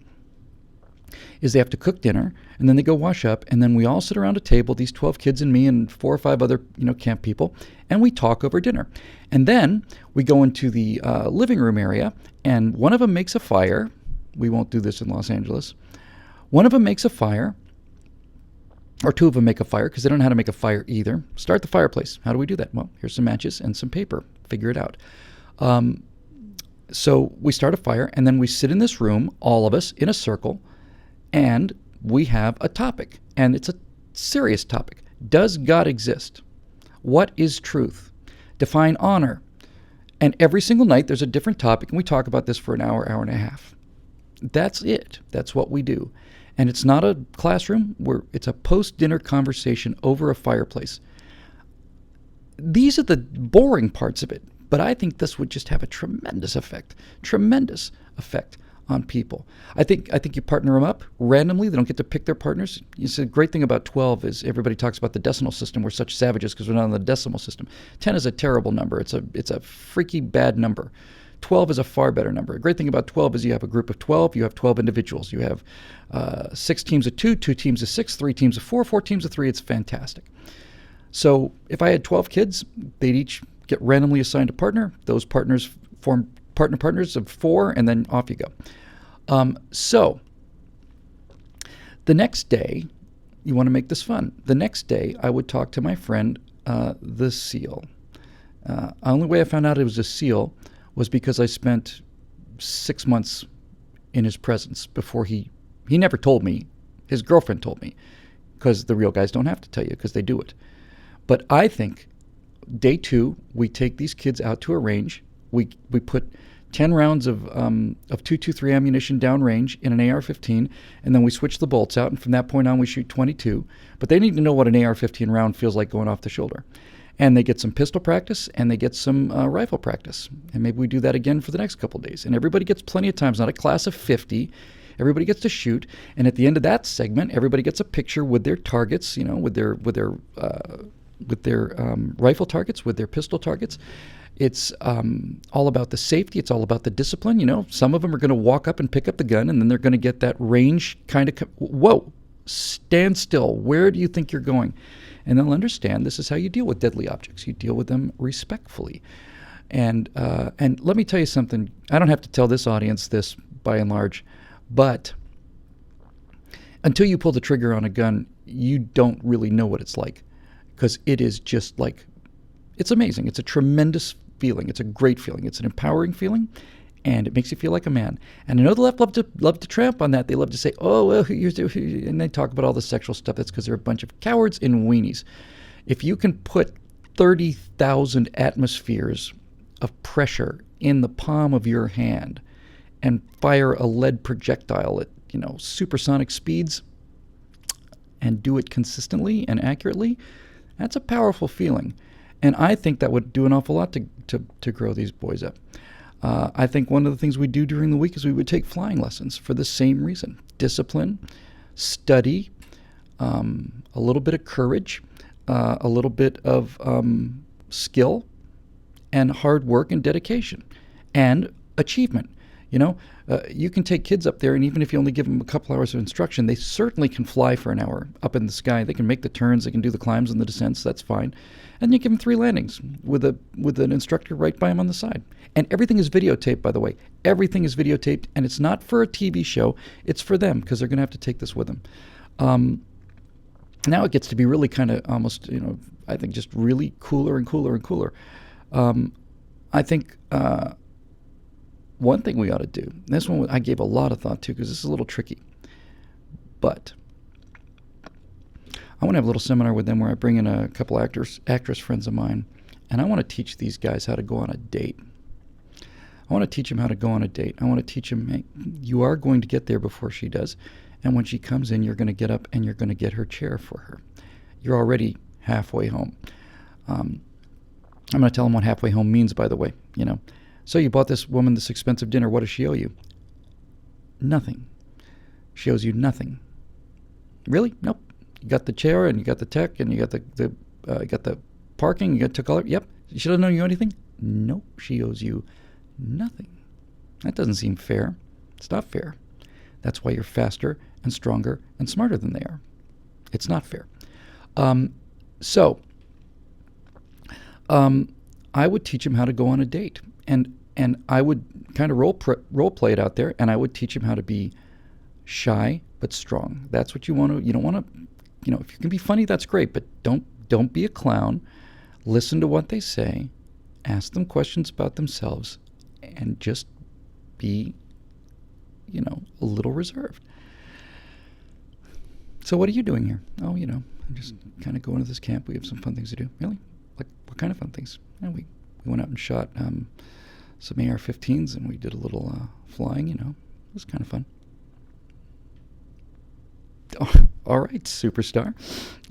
Speaker 1: is they have to cook dinner, and then they go wash up, and then we all sit around a table, these 12 kids and me and 4 or 5 other camp people, and we talk over dinner. And then we go into the living room area, and one of them makes a fire. We won't do this in Los Angeles. One of them makes a fire, or 2 of them make a fire, because they don't know how to make a fire either. Start the fireplace. How do we do that? Well, here's some matches and some paper. Figure it out. So we start a fire, and then we sit in this room, all of us, in a circle, and we have a topic, and it's a serious topic. Does God exist? What is truth? Define honor. And every single night there's a different topic, and we talk about this for an hour, hour and a half. That's it. That's what we do. And it's not a classroom. It's a post-dinner conversation over a fireplace. These are the boring parts of it, but I think this would just have a tremendous effect on people. I think you partner them up randomly. They don't get to pick their partners. It's a great thing about 12 is everybody talks about the decimal system. We're such savages because we're not on the decimal system. 10 is a terrible number. It's a freaky bad number. 12 is a far better number. A great thing about 12 is you have a group of 12. You have 12 individuals. You have 6 teams of 2, 2 teams of 6, 3 teams of 4, 4 teams of 3. It's fantastic. So if I had 12 kids, they'd each get randomly assigned a partner. Those partners form partners of 4, and then off you go. So the next day, you want to make this fun. The next day, I would talk to my friend, the seal. The only way I found out it was a seal was because I spent 6 months in his presence before he never told me. His girlfriend told me, because the real guys don't have to tell you because they do it. But I think day 2, we take these kids out to a range. We put 10 rounds of .223 ammunition downrange in an AR-15, and then we switch the bolts out, and from that point on we shoot 22. But they need to know what an AR-15 round feels like going off the shoulder. And they get some pistol practice, and they get some rifle practice. And maybe we do that again for the next couple of days. And everybody gets plenty of times, not a class of 50. Everybody gets to shoot, and at the end of that segment, everybody gets a picture with their targets, with their rifle targets, with their pistol targets. It's all about the safety. It's all about the discipline. Some of them are going to walk up and pick up the gun, and then they're going to get that range kind of, whoa, stand still. Where do you think you're going? And they'll understand this is how you deal with deadly objects. You deal with them respectfully. And let me tell you something. I don't have to tell this audience this by and large, but until you pull the trigger on a gun, you don't really know what it's like, because it is just like, it's amazing. It's a tremendous feeling. It's a great feeling. It's an empowering feeling, and it makes you feel like a man. And I know the left love to tramp on that. They love to say, oh, well, and they talk about all the sexual stuff. That's because they're a bunch of cowards and weenies. If you can put 30,000 atmospheres of pressure in the palm of your hand and fire a lead projectile at, supersonic speeds and do it consistently and accurately, that's a powerful feeling. And I think that would do an awful lot to grow these boys up. I think one of the things we do during the week is we would take flying lessons for the same reason. Discipline, study, a little bit of courage, a little bit of skill, and hard work and dedication, and achievement. You can take kids up there, and even if you only give them a couple hours of instruction, they certainly can fly for an hour up in the sky. They can make the turns, they can do the climbs and the descents, that's fine. And you give them 3 landings with an instructor right by them on the side. And everything is videotaped, by the way. Everything is videotaped, and it's not for a TV show. It's for them, because they're going to have to take this with them. Now it gets to be really kind of almost, I think just really cooler and cooler and cooler. I think one thing we ought to do, and this one I gave a lot of thought to because this is a little tricky, but I want to have a little seminar with them where I bring in a couple actress friends of mine, and I want to teach these guys how to go on a date. I want to teach them how to go on a date. I want to teach them, hey, you are going to get there before she does, and when she comes in, you're going to get up and you're going to get her chair for her. You're already halfway home. I'm going to tell them what halfway home means, by the way, So you bought this woman this expensive dinner. What does she owe you? Nothing. She owes you nothing. Really? Nope. You got the chair, and you got the tech, and you got the parking, you got the color. Yep. She doesn't owe you anything? Nope. She owes you nothing. That doesn't seem fair. It's not fair. That's why you're faster and stronger and smarter than they are. It's not fair. So I would teach him how to go on a date, and I would kind of role play it out there, and I would teach him how to be shy but strong. That's what you want to. You don't want to. If you can be funny, that's great, but don't be a clown. Listen to what they say, ask them questions about themselves, and just be, a little reserved. So what are you doing here? Oh, I'm just kind of going to this camp. We have some fun things to do. Really? Like, what kind of fun things? And we went out and shot some AR-15s, and we did a little flying, It was kind of fun. Oh, all right, superstar.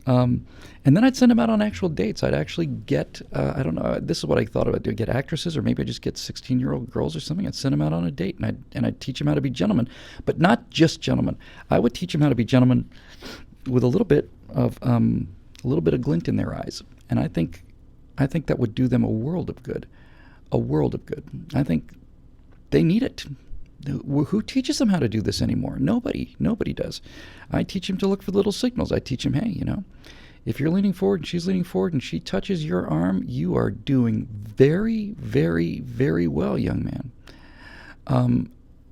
Speaker 1: And then I'd send them out on actual dates. I'd actually get, I don't know, this is what I thought about. Do I get actresses, or maybe I just get 16-year-old girls or something? I'd send them out on a date, and I'd teach them how to be gentlemen. But not just gentlemen. I would teach them how to be gentlemen with a little bit of glint in their eyes. And I think that would do them a world of good. A world of good. I think they need it. Who teaches them how to do this anymore? Nobody does. I teach them to look for little signals. I teach them, hey, if you're leaning forward and she's leaning forward and she touches your arm, you are doing very, very, very well, young man.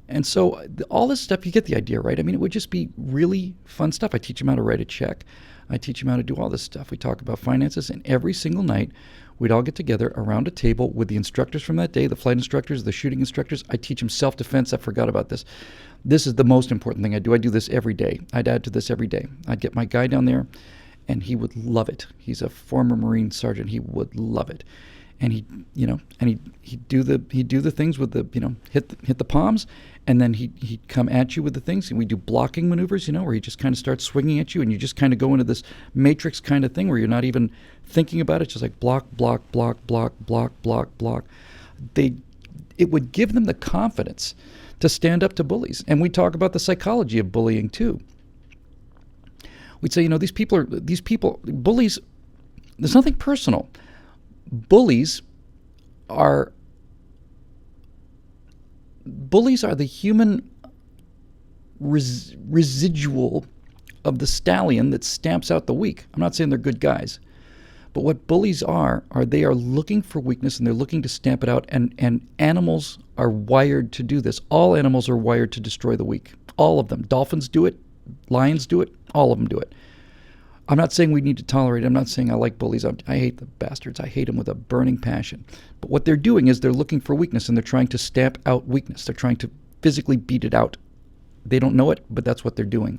Speaker 1: And so all this stuff, you get the idea, right? I mean, it would just be really fun stuff. I teach them how to write a check. I teach them how to do all this stuff. We talk about finances, and every single night we'd all get together around a table with the instructors from that day, the flight instructors, the shooting instructors. I teach them self-defense. I forgot about this. This is the most important thing I do. I do this every day. I'd add to this every day. I'd get my guy down there, and he would love it. He's a former Marine sergeant. He would love it. And he'd do the things with the, hit the palms, and then he'd come at you with the things. And we do blocking maneuvers, where he just kind of starts swinging at you, and you just kind of go into this matrix kind of thing where you're not even thinking about it. It's just like block, block, block, block, block, block, block. It would give them the confidence to stand up to bullies. And we talk about the psychology of bullying too. We'd say, these people, bullies, there's nothing personal. Bullies are the human residual of the stallion that stamps out the weak. I'm not saying they're good guys, but what bullies are they are looking for weakness, and they're looking to stamp it out, and animals are wired to do this. All animals are wired to destroy the weak. All of them. Dolphins do it, lions do it, all of them do it. I'm not saying we need to tolerate it. I'm not saying I like bullies. I hate the bastards. I hate them with a burning passion. But what they're doing is they're looking for weakness, and they're trying to stamp out weakness. They're trying to physically beat it out. They don't know it, but that's what they're doing.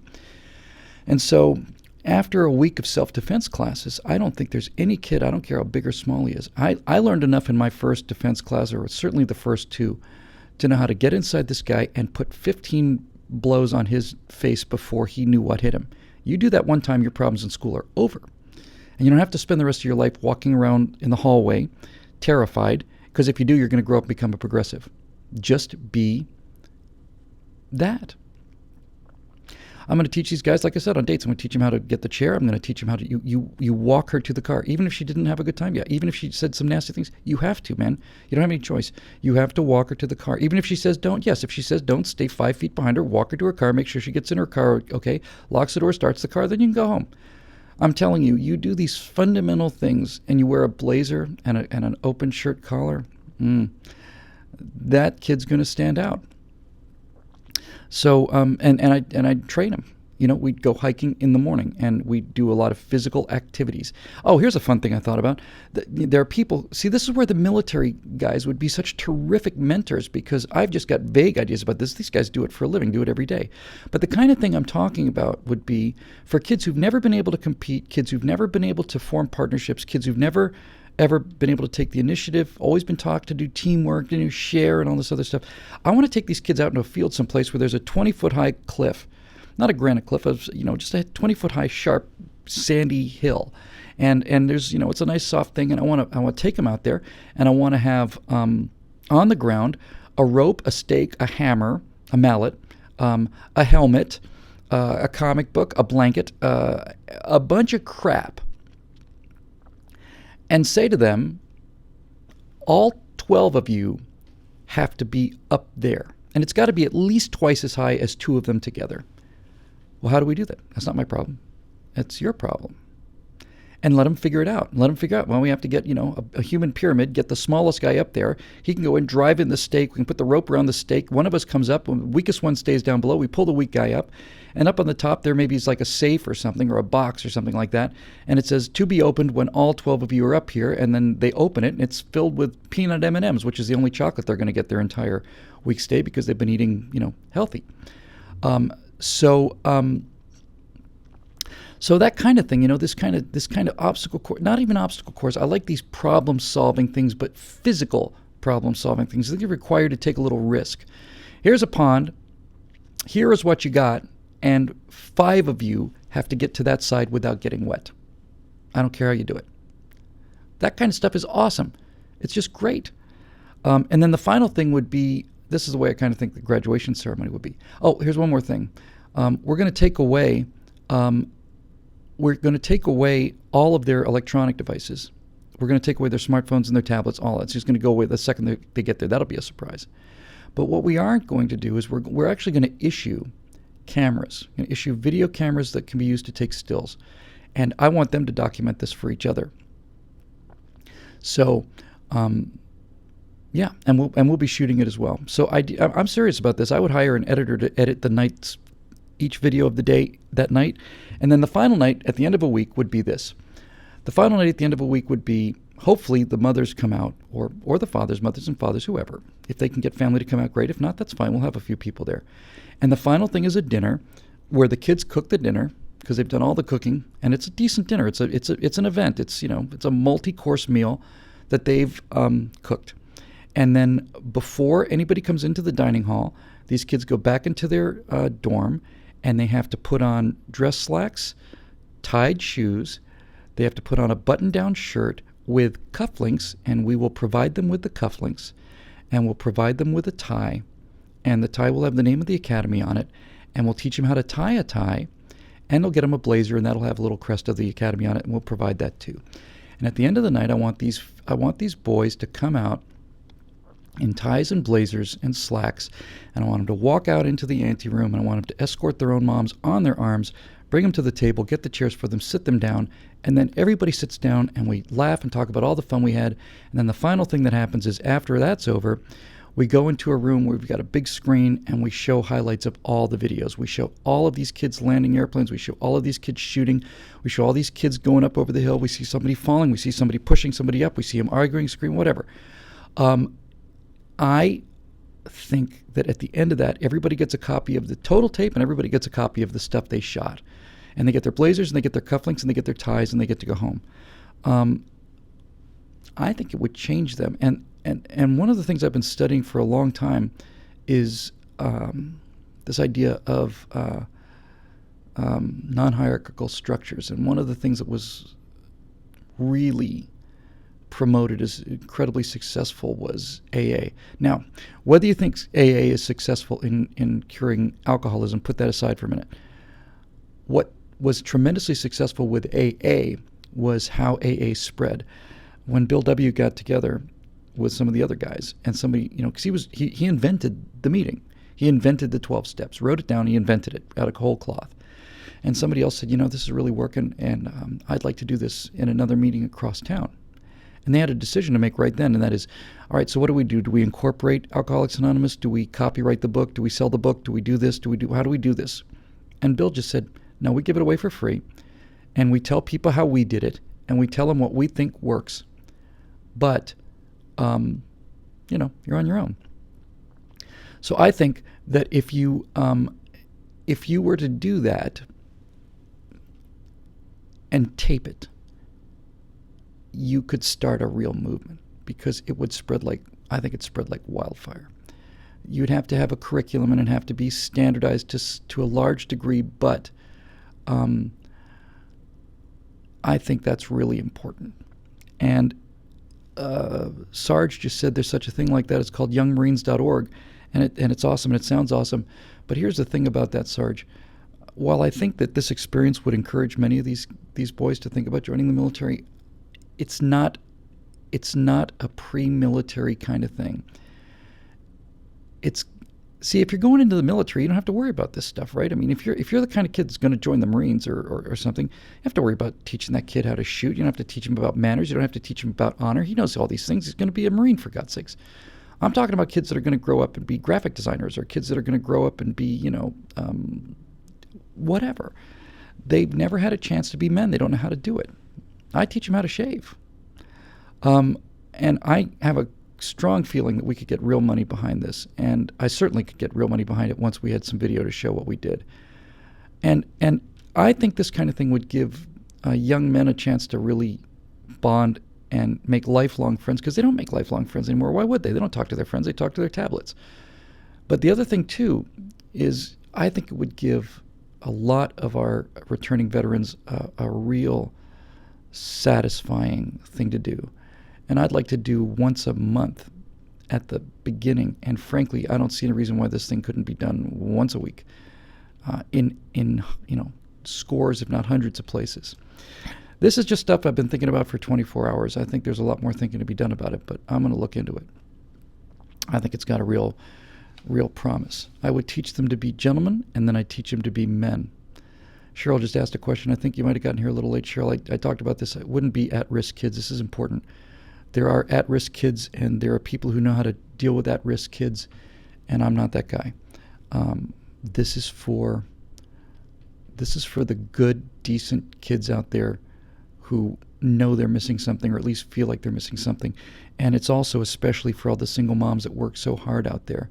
Speaker 1: And so after a week of self-defense classes, I don't think there's any kid, I don't care how big or small he is. I learned enough in my first defense class, or certainly the first two, to know how to get inside this guy and put 15 blows on his face before he knew what hit him. You do that one time, your problems in school are over. And you don't have to spend the rest of your life walking around in the hallway terrified, because if you do, you're going to grow up and become a progressive. Just be that. I'm going to teach these guys, like I said, on dates. I'm going to teach them how to get the chair. I'm going to teach them how to, you walk her to the car. Even if she didn't have a good time yet, even if she said some nasty things, you have to, man. You don't have any choice. You have to walk her to the car. Even if she says don't, yes. If she says don't, stay 5 feet behind her, walk her to her car, make sure she gets in her car, okay, locks the door, starts the car, then you can go home. I'm telling you, you do these fundamental things, and you wear a blazer and an open shirt collar, that kid's going to stand out. So, and I'd train them. We'd go hiking in the morning, and we'd do a lot of physical activities. Oh, here's a fun thing I thought about. There are people, see, this is where the military guys would be such terrific mentors, because I've just got vague ideas about this. These guys do it for a living, do it every day. But the kind of thing I'm talking about would be for kids who've never been able to compete, kids who've never been able to form partnerships, kids who've never ever been able to take the initiative, always been taught to do teamwork, share and all this other stuff. I want to take these kids out into a field someplace where there's a 20-foot high cliff, not a granite cliff, just a 20-foot high sharp sandy hill, and there's it's a nice soft thing, and I want to take them out there, and I want to have on the ground a rope, a stake, a hammer, a mallet, a helmet, a comic book, a blanket, a bunch of crap, and say to them, all 12 of you have to be up there. And it's got to be at least twice as high as 2 of them together. Well, how do we do that? That's not my problem. That's your problem. And let them figure it out. Let them figure out, well, we have to get, a human pyramid, get the smallest guy up there. He can go and drive in the stake. We can put the rope around the stake. One of us comes up. When the weakest one stays down below, we pull the weak guy up. And up on the top there maybe is like a safe or something, or a box or something like that. And it says, to be opened when all 12 of you are up here. And then they open it, and it's filled with peanut M&Ms, which is the only chocolate they're going to get their entire week stay because they've been eating, healthy. So that kind of thing, this kind of obstacle course, not even obstacle course. I like these problem-solving things, but physical problem-solving things. I think you're required to take a little risk. Here's a pond. Here is what you got, and 5 of you have to get to that side without getting wet. I don't care how you do it. That kind of stuff is awesome. It's just great. And then the final thing would be, this is the way I kind of think the graduation ceremony would be. Oh, here's one more thing. We're going to take away all of their electronic devices. We're going to take away their smartphones and their tablets, all. It's just going to go away the second they get there. That'll be a surprise. But what we aren't going to do is we're actually going to issue cameras, issue video cameras that can be used to take stills. And I want them to document this for each other. So, yeah, and we'll be shooting it as well. So I'm serious about this. I would hire an editor to edit each video of the day that night. And then the final night at the end of a week would be this. The final night at the end of a week would be, hopefully the mothers come out, or the fathers, mothers and fathers, whoever. If they can get family to come out, great. If not, that's fine. We'll have a few people there. And the final thing is a dinner where the kids cook the dinner because they've done all the cooking, and it's a decent dinner. It's an event. It's a multi-course meal that they've cooked. And then before anybody comes into the dining hall, these kids go back into their dorm, and they have to put on dress slacks, tied shoes. They have to put on a button-down shirt with cufflinks, and we will provide them with the cufflinks, and we'll provide them with a tie, and the tie will have the name of the academy on it, and we'll teach them how to tie a tie, and they'll get them a blazer, and that'll have a little crest of the academy on it, and we'll provide that too. And at the end of the night, I want these boys to come out in ties and blazers and slacks, and I want them to walk out into the anteroom, and I want them to escort their own moms on their arms, bring them to the table, get the chairs for them, sit them down, and then everybody sits down and we laugh and talk about all the fun we had. And then the final thing that happens is after that's over, we go into a room where we've got a big screen and we show highlights of all the videos. We show all of these kids landing airplanes. We show all of these kids shooting. We show all these kids going up over the hill. We see somebody falling. We see somebody pushing somebody up. We see them arguing, screaming, whatever. I think that at the end of that, everybody gets a copy of the total tape and everybody gets a copy of the stuff they shot. And they get their blazers and they get their cufflinks and they get their ties and they get to go home. I think it would change them. And one of the things I've been studying for a long time is this idea of non-hierarchical structures. And one of the things that was really promoted as incredibly successful was AA. Now, whether you think AA is successful in curing alcoholism, put that aside for a minute. What was tremendously successful with AA was how AA spread. When Bill W. got together with some of the other guys, and somebody, because he invented the meeting. He invented the 12 steps, wrote it down, he invented it out of whole cloth. And somebody else said, this is really working, and I'd like to do this in another meeting across town. And they had a decision to make right then, and that is, all right, so what do? Do we incorporate Alcoholics Anonymous? Do we copyright the book? Do we sell the book? Do we do this? How do we do this? And Bill just said, no, we give it away for free, and we tell people how we did it, and we tell them what we think works. But, you're on your own. So I think that if you were to do that and tape it, you could start a real movement, because it would spread like wildfire. You'd have to have a curriculum, and it'd have to be standardized to a large degree, but I think that's really important. And Sarge just said there's such a thing like that. It's called youngmarines.org, and it's awesome and it sounds awesome. But here's the thing about that, Sarge. While I think that this experience would encourage many of these boys to think about joining the military, it's not a pre-military kind of thing. See, if you're going into the military, you don't have to worry about this stuff, right? I mean, if you're the kind of kid that's going to join the Marines or something, you have to worry about teaching that kid how to shoot. You don't have to teach him about manners. You don't have to teach him about honor. He knows all these things. He's going to be a Marine, for God's sakes. I'm talking about kids that are going to grow up and be graphic designers, or kids that are going to grow up and be, whatever. They've never had a chance to be men. They don't know how to do it. I teach them how to shave. And I have a strong feeling that we could get real money behind this, and I certainly could get real money behind it once we had some video to show what we did. And I think this kind of thing would give young men a chance to really bond and make lifelong friends, because they don't make lifelong friends anymore. Why would they? They don't talk to their friends. They talk to their tablets. But the other thing, too, is I think it would give a lot of our returning veterans a real satisfying thing to do. And I'd like to do once a month at the beginning. And frankly, I don't see any reason why this thing couldn't be done once a week in scores, if not hundreds of places. This is just stuff I've been thinking about for 24 hours. I think there's a lot more thinking to be done about it, but I'm going to look into it. I think it's got a real promise. I would teach them to be gentlemen, and then I'd teach them to be men. Cheryl just asked a question. I think you might have gotten here a little late, Cheryl. I talked about this. It wouldn't be at-risk kids. This is important. There are at-risk kids, and there are people who know how to deal with at-risk kids, and I'm not that guy. This is for the good, decent kids out there who know they're missing something, or at least feel like they're missing something. And it's also especially for all the single moms that work so hard out there,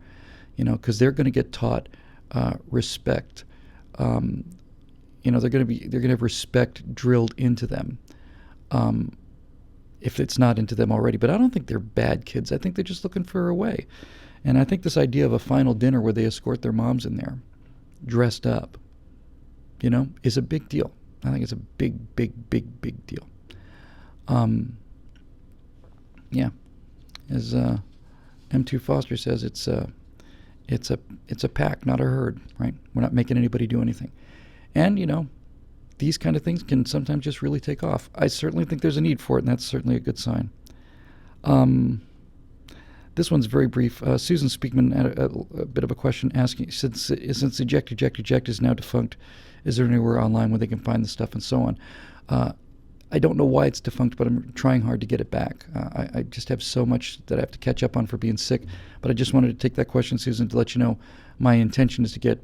Speaker 1: because they're going to get taught respect. They're going to have respect drilled into them, if it's not into them already. But I don't think they're bad kids. I think they're just looking for a way. And I think this idea of a final dinner where they escort their moms in there, dressed up, is a big deal. I think it's a big, big, big, big deal. As M2 Foster says, it's a pack, not a herd, right? We're not making anybody do anything. And, these kind of things can sometimes just really take off. I certainly think there's a need for it, and that's certainly a good sign. This one's very brief. Susan Speakman had a bit of a question asking, since Eject is now defunct, is there anywhere online where they can find the stuff and so on? I don't know why it's defunct, but I'm trying hard to get it back. I just have so much that I have to catch up on for being sick. But I just wanted to take that question, Susan, to let you know my intention is to get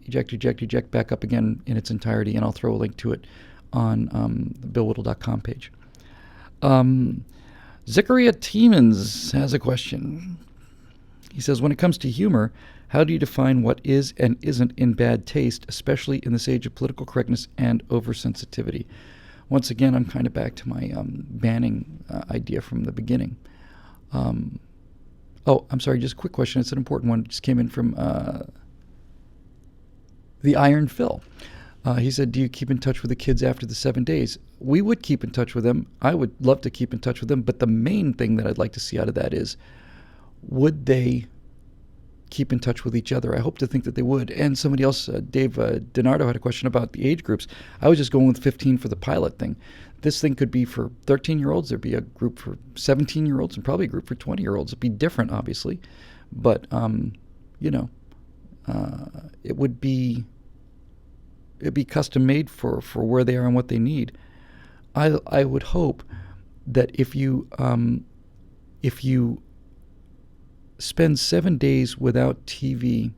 Speaker 1: Eject back up again in its entirety, and I'll throw a link to it on the BillWhittle.com page. Zachariah Tiemens has a question. He says, when it comes to humor, how do you define what is and isn't in bad taste, especially in this age of political correctness and oversensitivity? Once again, I'm kind of back to my banning idea from the beginning. I'm sorry, just a quick question. It's an important one. It just came in from the Iron Phil. He said, do you keep in touch with the kids after the 7 days? We would keep in touch with them. I would love to keep in touch with them. But the main thing that I'd like to see out of that is, would they keep in touch with each other? I hope to think that they would. And somebody else, Dave DiNardo, had a question about the age groups. I was just going with 15 for the pilot thing. This thing could be for 13-year-olds. There'd be a group for 17-year-olds and probably a group for 20-year-olds. It'd be different, obviously. But, it'd be custom made for where they are and what they need. I would hope that if you spend 7 days without TV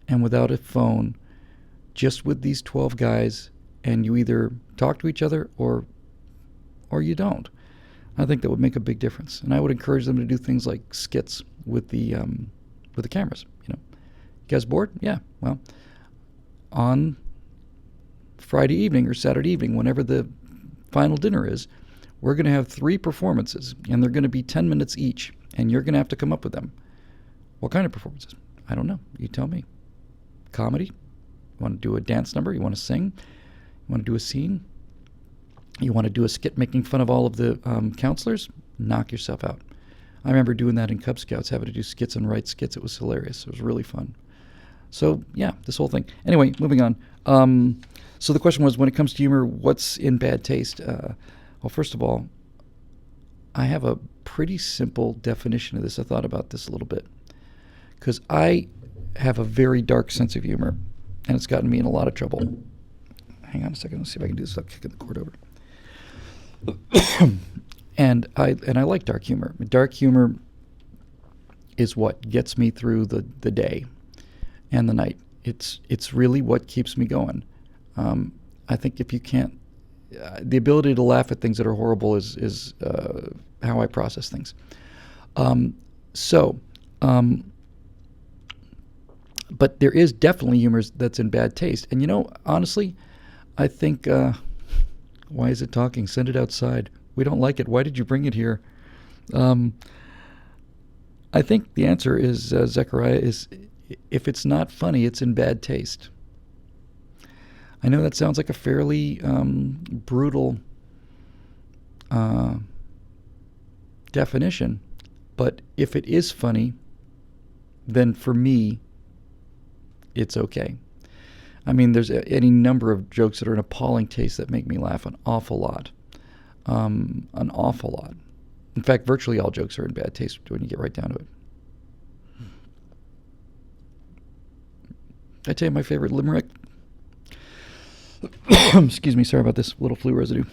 Speaker 1: and without a phone, just with these 12 guys, and you either talk to each other or you don't, I think that would make a big difference. And I would encourage them to do things like skits with the cameras. You guys bored? Yeah. Well, on Friday evening or Saturday evening, whenever the final dinner is, we're going to have 3 performances, and they're going to be 10 minutes each, and you're going to have to come up with them. What kind of performances? I don't know. You tell me. Comedy? You want to do a dance number? You want to sing? You want to do a scene? You want to do a skit making fun of all of the counselors? Knock yourself out. I remember doing that in Cub Scouts, having to do skits and write skits. It was hilarious. It was really fun. So, yeah, this whole thing. Anyway, moving on. So the question was, when it comes to humor, what's in bad taste? Well, first of all, I have a pretty simple definition of this. I thought about this a little bit. Because I have a very dark sense of humor, and it's gotten me in a lot of trouble. Hang on a second. Let's see if I can do this without kicking the cord over. And I like dark humor. Dark humor is what gets me through the day and the night. It's really what keeps me going. I think if you can't, the ability to laugh at things that are horrible is how I process things. But there is definitely humor that's in bad taste. And honestly, I think, why is it talking? Send it outside. We don't like it. Why did you bring it here? I think the answer is, Zechariah, is if it's not funny, it's in bad taste. I know that sounds like a fairly brutal definition, but if it is funny, then for me, it's okay. I mean, there's any number of jokes that are in appalling taste that make me laugh an awful lot. An awful lot. In fact, virtually all jokes are in bad taste when you get right down to it. I tell you my favorite limerick. Excuse me, sorry about this little flu residue.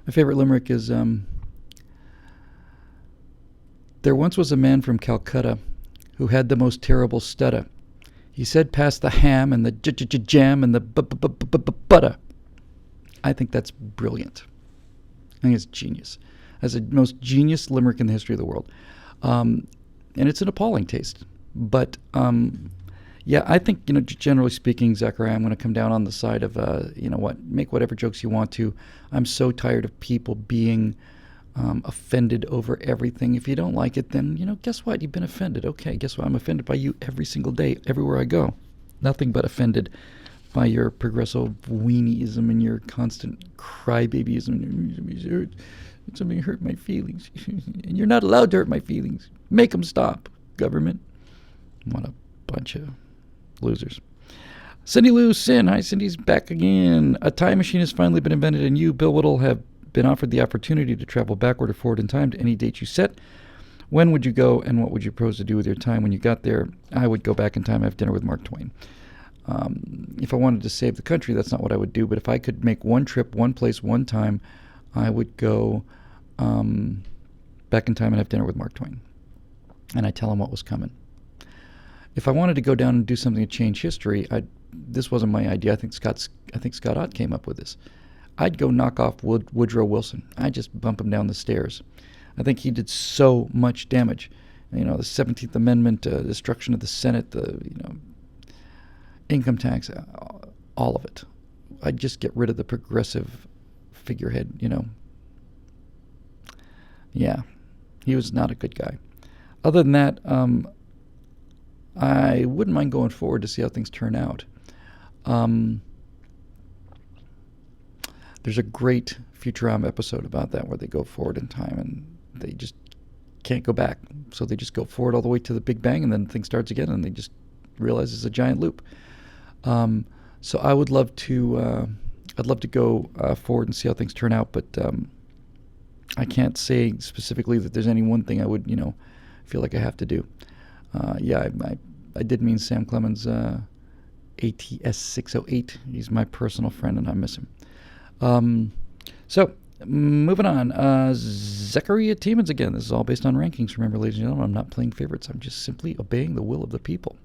Speaker 1: My favorite limerick is, there once was a man from Calcutta who had the most terrible stutter. He said pass the ham and the jam and the butter. I think that's brilliant. I think it's genius. That's the most genius limerick in the history of the world. And it's an appalling taste. But, yeah, I think, generally speaking, Zachariah, I'm going to come down on the side of, make whatever jokes you want to. I'm so tired of people being offended over everything. If you don't like it, then, guess what? You've been offended. Okay, guess what? I'm offended by you every single day, everywhere I go. Nothing but offended by your progressive weanieism and your constant crybabyism. Something hurt my feelings. And you're not allowed to hurt my feelings. Make them stop, government. What a bunch of losers. Cindy Lou Sin. Hi, Cindy's back again. A time machine has finally been invented, and you, Bill Whittle, have been offered the opportunity to travel backward or forward in time to any date you set. When would you go, and what would you propose to do with your time when you got there? I would go back in time and have dinner with Mark Twain. If I wanted to save the country, that's not what I would do. But if I could make one trip, one place, one time, I would go back in time and have dinner with Mark Twain. And I'd tell him what was coming. If I wanted to go down and do something to change history, this wasn't my idea. I think Scott Ott came up with this. I'd go knock off Woodrow Wilson. I'd just bump him down the stairs. I think he did so much damage. The 17th Amendment, destruction of the Senate, the income tax, all of it. I'd just get rid of the progressive figurehead. Yeah, he was not a good guy. Other than that, I wouldn't mind going forward to see how things turn out. There's a great Futurama episode about that where they go forward in time and they just can't go back. So they just go forward all the way to the Big Bang and then things starts again and they just realize it's a giant loop. So I would love to, I'd love to go forward and see how things turn out, but I can't say specifically that there's any one thing I would, feel like I have to do. Yeah, I did mean Sam Clemens, ATS 608. He's my personal friend and I miss him. So, moving on. Zechariah Tiemens again. This is all based on rankings. Remember, ladies and gentlemen, I'm not playing favorites. I'm just simply obeying the will of the people.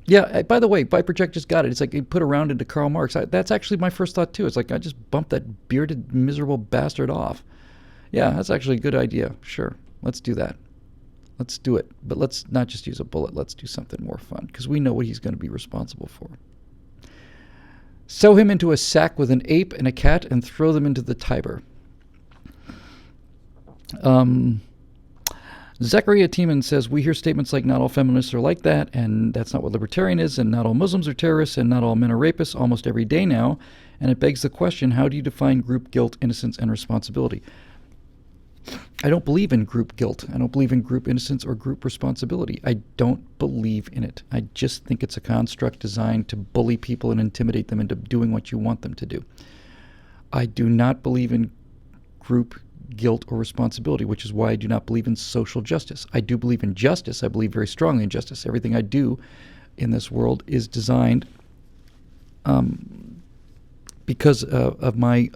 Speaker 1: Yeah, by the way, Viper Check just got it. It's like he put a round into Karl Marx. That's actually my first thought, too. It's like I just bumped that bearded, miserable bastard off. Yeah, that's actually a good idea. Sure, let's do that. Let's do it. But let's not just use a bullet. Let's do something more fun, because we know what he's going to be responsible for. Sew him into a sack with an ape and a cat and throw them into the Tiber. Zechariah Tiemann says, we hear statements like not all feminists are like that, and that's not what libertarian is, and not all Muslims are terrorists, and not all men are rapists almost every day now. And it begs the question, how do you define group guilt, innocence, and responsibility? I don't believe in group guilt. I don't believe in group innocence or group responsibility. I don't believe in it. I just think it's a construct designed to bully people and intimidate them into doing what you want them to do. I do not believe in group guilt or responsibility, which is why I do not believe in social justice. I do believe in justice. I believe very strongly in justice. Everything I do in this world is designed because of my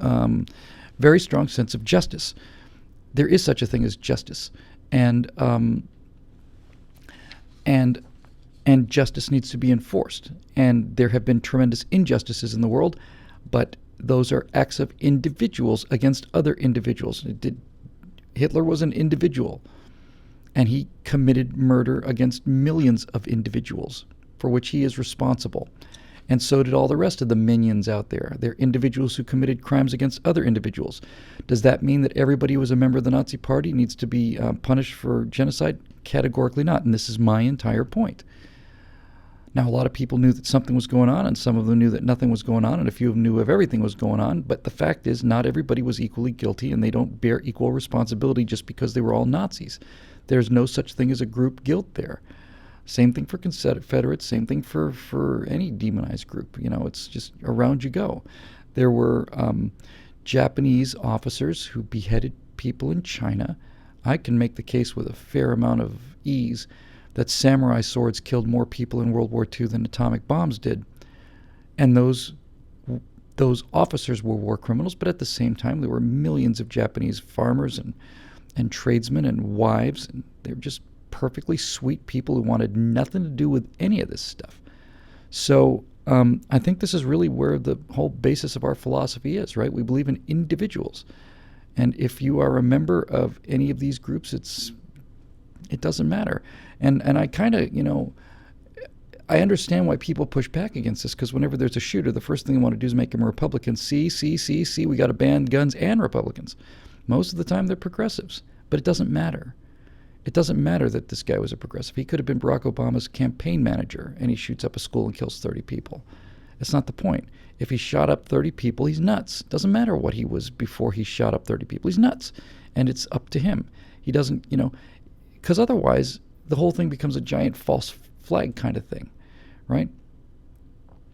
Speaker 1: very strong sense of justice. There is such a thing as justice, and justice needs to be enforced. And there have been tremendous injustices in the world, but those are acts of individuals against other individuals. Hitler was an individual, and he committed murder against millions of individuals, for which he is responsible. And so did all the rest of the minions out there. They're individuals who committed crimes against other individuals. Does that mean that everybody who was a member of the Nazi Party needs to be punished for genocide? Categorically not. And this is my entire point. Now, a lot of people knew that something was going on, and some of them knew that nothing was going on, and a few of them knew if everything was going on. But the fact is, not everybody was equally guilty, and they don't bear equal responsibility just because they were all Nazis. There's no such thing as a group guilt there. Same thing for Confederates, same thing for any demonized group. You know, it's just around you go. There were Japanese officers who beheaded people in China. I can make the case with a fair amount of ease that samurai swords killed more people in World War II than atomic bombs did. And those officers were war criminals, but at the same time, there were millions of Japanese farmers and tradesmen and wives, and they were just perfectly sweet people who wanted nothing to do with any of this stuff. So I think this is really where the whole basis of our philosophy is, right? We believe in individuals. And if you are a member of any of these groups, it doesn't matter. And I kind of, I understand why people push back against this, because whenever there's a shooter, the first thing they want to do is make him a Republican. See, we got to ban guns and Republicans. Most of the time they're progressives, but it doesn't matter. It doesn't matter that this guy was a progressive. He could have been Barack Obama's campaign manager, and he shoots up a school and kills 30 people. That's not the point. If he shot up 30 people, he's nuts. Doesn't matter what he was before he shot up 30 people. He's nuts, and it's up to him. He doesn't, because otherwise the whole thing becomes a giant false flag kind of thing, right?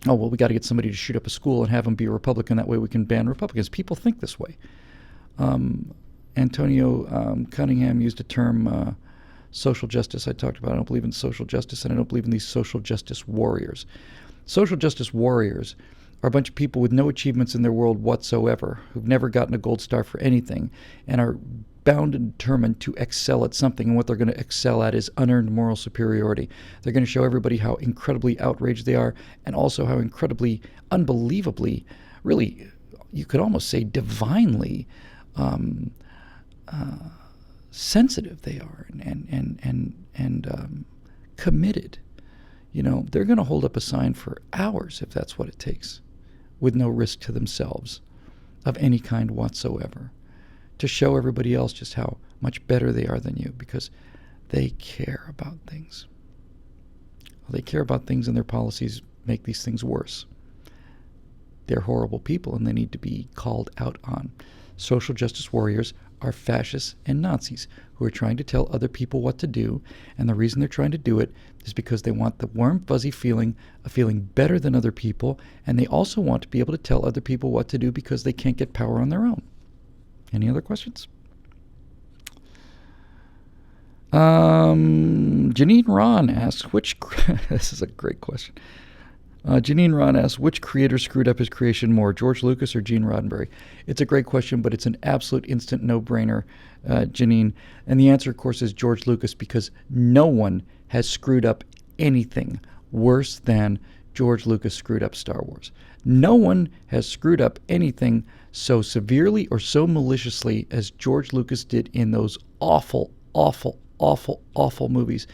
Speaker 1: Oh, well, we got to get somebody to shoot up a school and have him be a Republican. That way we can ban Republicans. People think this way. Antonio Cunningham used a term, social justice. I talked about I don't believe in social justice, and I don't believe in these social justice warriors. Social justice warriors are a bunch of people with no achievements in their world whatsoever, who've never gotten a gold star for anything, and are bound and determined to excel at something, and what they're going to excel at is unearned moral superiority. They're going to show everybody how incredibly outraged they are, and also how incredibly, unbelievably, really, you could almost say divinely sensitive they are, and committed. They're going to hold up a sign for hours if that's what it takes, with no risk to themselves of any kind whatsoever, to show everybody else just how much better they are than you, because they care about things. They care about things, and their policies make these things worse. They're horrible people, and they need to be called out on. Social justice warriors are fascists and Nazis who are trying to tell other people what to do, and the reason they're trying to do it is because they want the warm, fuzzy feeling of feeling better than other people, and they also want to be able to tell other people what to do because they can't get power on their own. Any other questions? Janine Ron asks, this is a great question. Janine Ron asks, which creator screwed up his creation more, George Lucas or Gene Roddenberry? It's a great question, but it's an absolute instant no-brainer, Janine. And the answer, of course, is George Lucas, because no one has screwed up anything worse than George Lucas screwed up Star Wars. No one has screwed up anything so severely or so maliciously as George Lucas did in those awful, awful, awful, awful movies.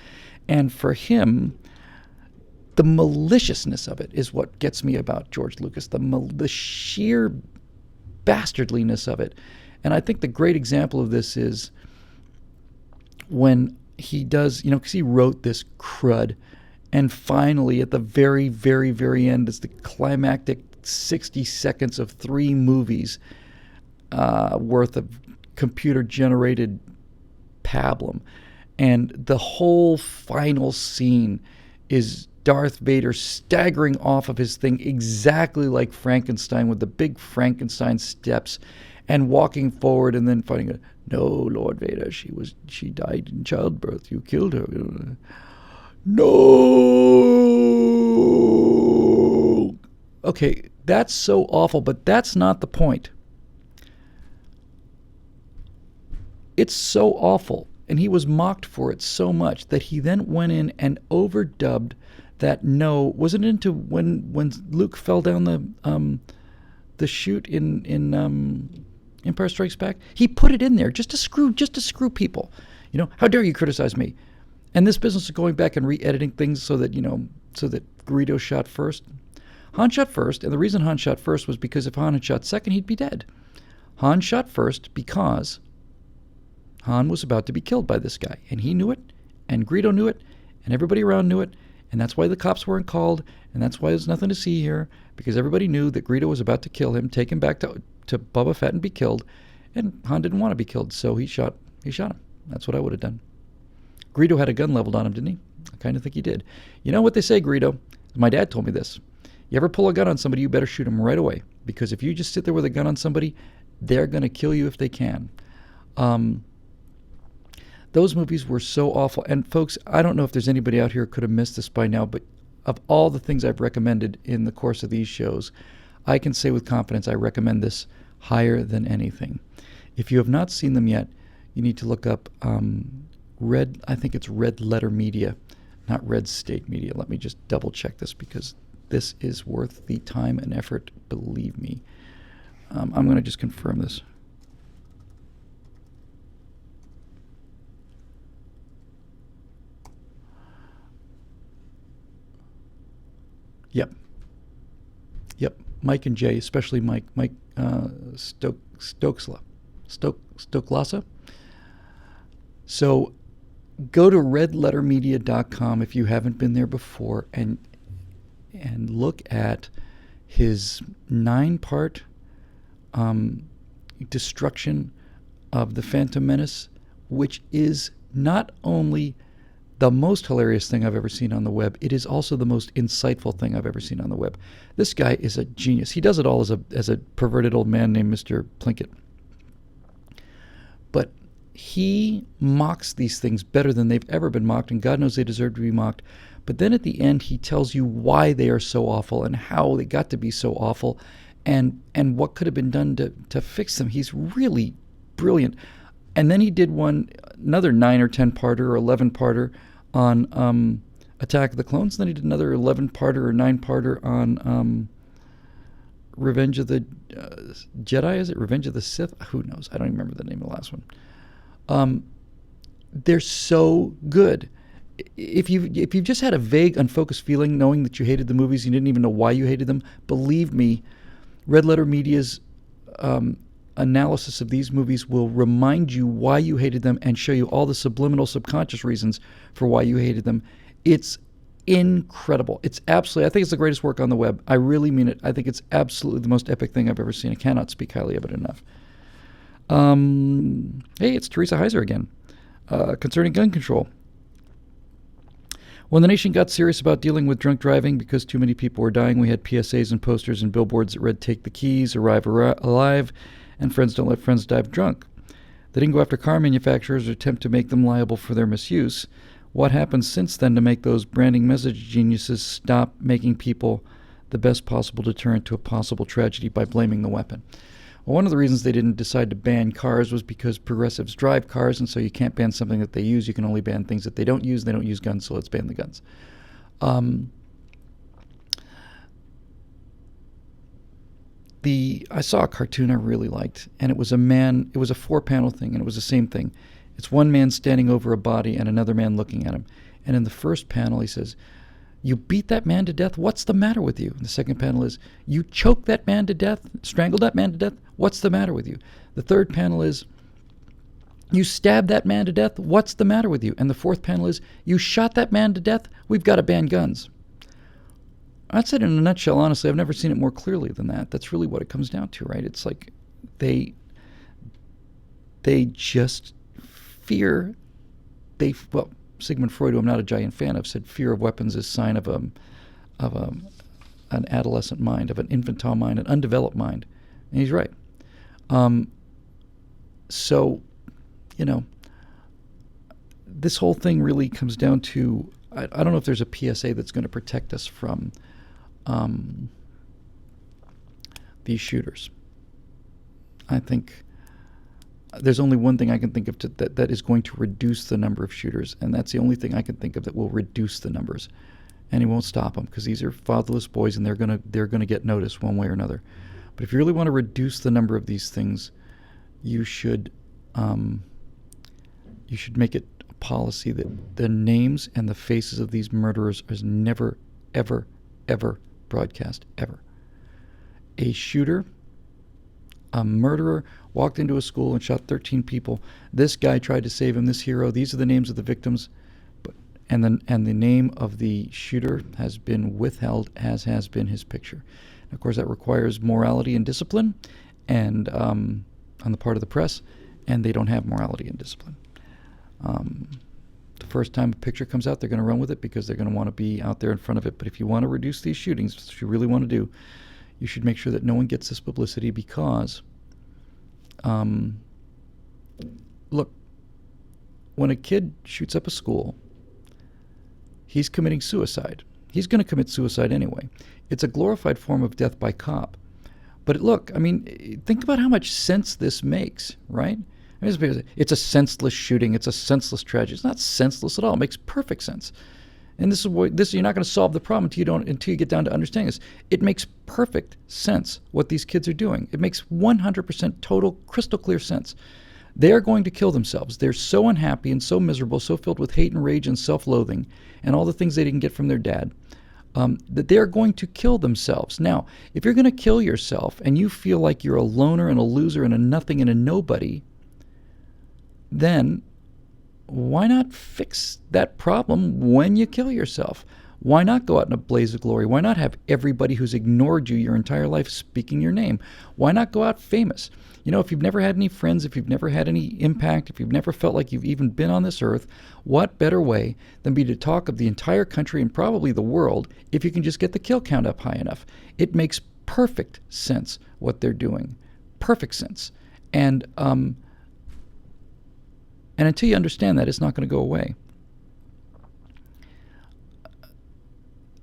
Speaker 1: And for him, the maliciousness of it is what gets me about George Lucas, the sheer bastardliness of it. And I think the great example of this is when he does, because he wrote this crud. And finally, at the very, very, very end, is the climactic 60 seconds of 3 movies worth of computer-generated pablum. And the whole final scene is Darth Vader staggering off of his thing exactly like Frankenstein, with the big Frankenstein steps, and walking forward and then finding it. No, Lord Vader, she died in childbirth. You killed her. No. Okay, that's so awful, but that's not the point. It's so awful, and he was mocked for it so much that he then went in and overdubbed that no. Wasn't it into when Luke fell down the chute in Empire Strikes Back? He put it in there just to screw people. How dare you criticize me? And this business of going back and re-editing things so that Greedo shot first. Han shot first, and the reason Han shot first was because if Han had shot second, he'd be dead. Han shot first because Han was about to be killed by this guy, and he knew it, and Greedo knew it, and everybody around knew it, and that's why the cops weren't called, and that's why there's nothing to see here, because everybody knew that Greedo was about to kill him, take him back to Boba Fett and be killed, and Han didn't want to be killed, so he shot him. That's what I would have done. Greedo had a gun leveled on him, didn't he? I kind of think he did. You know what they say, Greedo? My dad told me this. You ever pull a gun on somebody, you better shoot him right away, because if you just sit there with a gun on somebody, they're going to kill you if they can. Those movies were so awful. And folks, I don't know if there's anybody out here who could have missed this by now, but of all the things I've recommended in the course of these shows, I can say with confidence I recommend this higher than anything. If you have not seen them yet, you need to look up I think it's Red Letter Media, not Red State Media. Let me just double check this, because this is worth the time and effort, believe me. I'm going to just confirm this. Yep. Mike and Jay, especially Mike Stoklasa. So go to redlettermedia.com if you haven't been there before, and look at his 9-part destruction of the Phantom Menace, which is not only the most hilarious thing I've ever seen on the web, it is also the most insightful thing I've ever seen on the web. This guy is a genius. He does it all as a perverted old man named Mr. Plinkett. But he mocks these things better than they've ever been mocked, and God knows they deserve to be mocked. But then at the end, he tells you why they are so awful and how they got to be so awful, and what could have been done to fix them. He's really brilliant. And then he did another 9 or 10-parter or 11-parter on Attack of the Clones. Then he did another 11-parter or 9-parter on Revenge of the Jedi. Is it Revenge of the Sith? Who knows? I don't even remember the name of the last one. They're so good. If you've just had a vague, unfocused feeling knowing that you hated the movies, you didn't even know why you hated them, believe me, Red Letter Media's analysis of these movies will remind you why you hated them and show you all the subliminal, subconscious reasons for why you hated them. It's incredible. It's absolutely, I think it's the greatest work on the web. I really mean it. I think it's absolutely the most epic thing I've ever seen. I cannot speak highly of it enough. Hey, it's Teresa Heiser again. Concerning gun control. When the nation got serious about dealing with drunk driving because too many people were dying, we had PSAs and posters and billboards that read, "Take the keys, arrive alive, and friends don't let friends die drunk." They didn't go after car manufacturers or attempt to make them liable for their misuse. What happened since then to make those branding message geniuses stop making people the best possible deterrent to a possible tragedy by blaming the weapon? Well, one of the reasons they didn't decide to ban cars was because progressives drive cars, and so you can't ban something that they use. You can only ban things that they don't use. They don't use guns, so let's ban the guns. I saw a cartoon I really liked, and it was a 4-panel thing, and it was the same thing. It's one man standing over a body and another man looking at him. And in the first panel, he says, "You beat that man to death? What's the matter with you?" And the second panel is, "You choked that man to death? Strangled that man to death? What's the matter with you?" The third panel is, You stabbed that man to death. What's the matter with you? And the fourth panel is, you shot that man to death. We've got to ban guns. That's it in a nutshell. Honestly, I've never seen it more clearly than that. That's really what it comes down to, right? It's like they just fear. Well, Sigmund Freud, who I'm not a giant fan of, said fear of weapons is sign of an adolescent mind, of an infantile mind, an undeveloped mind. And he's right. So, this whole thing really comes down to, I don't know if there's a PSA that's going to protect us from these shooters. I think there's only one thing I can think of that is going to reduce the number of shooters, and that's the only thing I can think of that will reduce the numbers. And it won't stop them, because these are fatherless boys, and they're gonna get noticed one way or another. But if you really want to reduce the number of these things, you should make it a policy that the names and the faces of these murderers is never, ever, ever broadcast, ever. A shooter, a murderer, walked into a school and shot 13 people. This guy tried to save him, this hero. These are the names of the victims. And the name of the shooter has been withheld, as has been his picture. And of course, that requires morality and discipline, and on the part of the press, and they don't have morality and discipline. The first time a picture comes out, they're going to run with it because they're going to want to be out there in front of it. But if you want to reduce these shootings, which you really want to do, you should make sure that no one gets this publicity, because, look, when a kid shoots up a school, he's committing suicide. He's going to commit suicide anyway. It's a glorified form of death by cop. But look, I mean, think about how much sense this makes, right? I mean, it's a senseless shooting. It's a senseless tragedy. It's not senseless at all. It makes perfect sense. And this is you're not going to solve the problem until you get down to understanding this. It makes perfect sense what these kids are doing. It makes 100% total, crystal clear sense. They are going to kill themselves. They're so unhappy and so miserable, so filled with hate and rage and self-loathing and all the things they didn't get from their dad, that they are going to kill themselves. Now, if you're going to kill yourself and you feel like you're a loner and a loser and a nothing and a nobody, then why not fix that problem when you kill yourself? Why not go out in a blaze of glory? Why not have everybody who's ignored you your entire life speaking your name? Why not go out famous? If you've never had any friends, if you've never had any impact, if you've never felt like you've even been on this earth, what better way than be to talk of the entire country and probably the world if you can just get the kill count up high enough? It makes perfect sense what they're doing. Perfect sense. And until you understand that, it's not going to go away.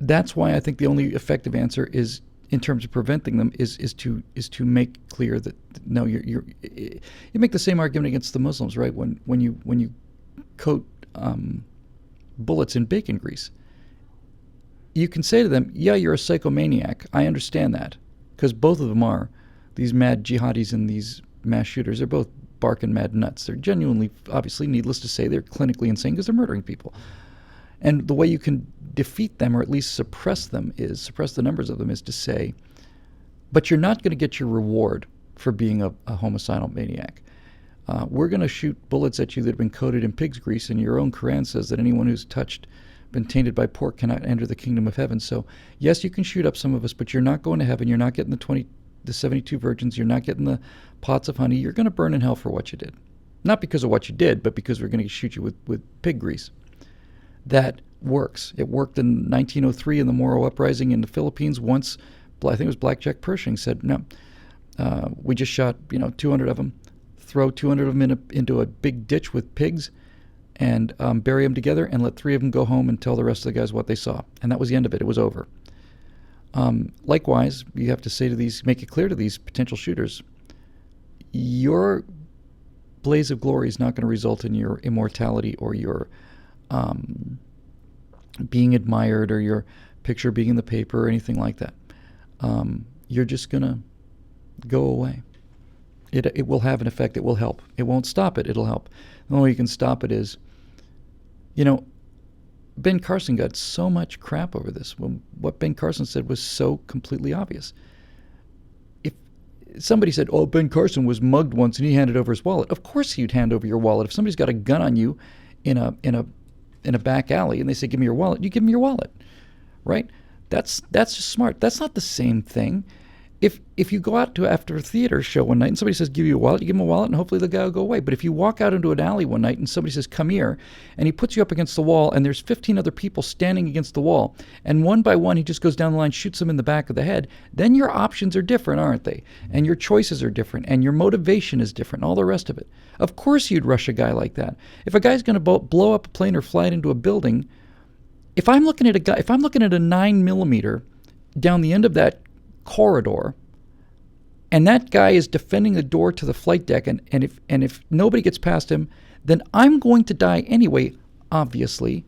Speaker 1: That's why I think the only effective answer is, in terms of preventing them, is to make clear that no, you make the same argument against the Muslims, right? When you coat bullets in bacon grease, you can say to them, yeah, you're a psychomaniac. I understand that, because both of them are these mad jihadis and these mass shooters. They're both barking mad nuts. They're genuinely, obviously, needless to say, they're clinically insane because they're murdering people. And the way you can defeat them, or at least suppress the numbers of them, is to say, but you're not going to get your reward for being a homicidal maniac. We're going to shoot bullets at you that have been coated in pig's grease, and your own Quran says that anyone who's been tainted by pork cannot enter the kingdom of heaven. So, yes, you can shoot up some of us, but you're not going to heaven. You're not getting the 72 virgins. You're not getting the pots of honey. You're going to burn in hell for what you did. Not because of what you did, but because we're going to shoot you with pig grease. That works. It worked in 1903 in the Moro Uprising in the Philippines. Once, I think it was Blackjack Pershing, said, no, we just shot 200 of them, throw 200 of them into a big ditch with pigs, and bury them together, and let 3 of them go home and tell the rest of the guys what they saw. And that was the end of it. It was over. Likewise, you have to make it clear to these potential shooters, your blaze of glory is not going to result in your immortality or your being admired or your picture being in the paper or anything like that. You're just going to go away. It will have an effect. It will help. It won't stop it. It'll help. The only way you can stop it is, Ben Carson got so much crap over this. Well, what Ben Carson said was so completely obvious. If somebody said, "Oh, Ben Carson was mugged once and he handed over his wallet." Of course, you'd hand over your wallet if somebody's got a gun on you in a back alley and they say, "Give me your wallet." You give them your wallet, right? That's just smart. That's not the same thing. If you go out to after a theater show one night and somebody says, "Give you a wallet," you give them a wallet and hopefully the guy will go away. But if you walk out into an alley one night and somebody says, "Come here," and he puts you up against the wall and there's 15 other people standing against the wall, and one by one he just goes down the line, shoots them in the back of the head, then your options are different, aren't they? And your choices are different and your motivation is different, all the rest of it. Of course you'd rush a guy like that. If a guy's going to blow up a plane or fly it into a building, if I'm looking at a 9mm down the end of that corridor, and that guy is defending the door to the flight deck, and if nobody gets past him, then I'm going to die anyway, obviously.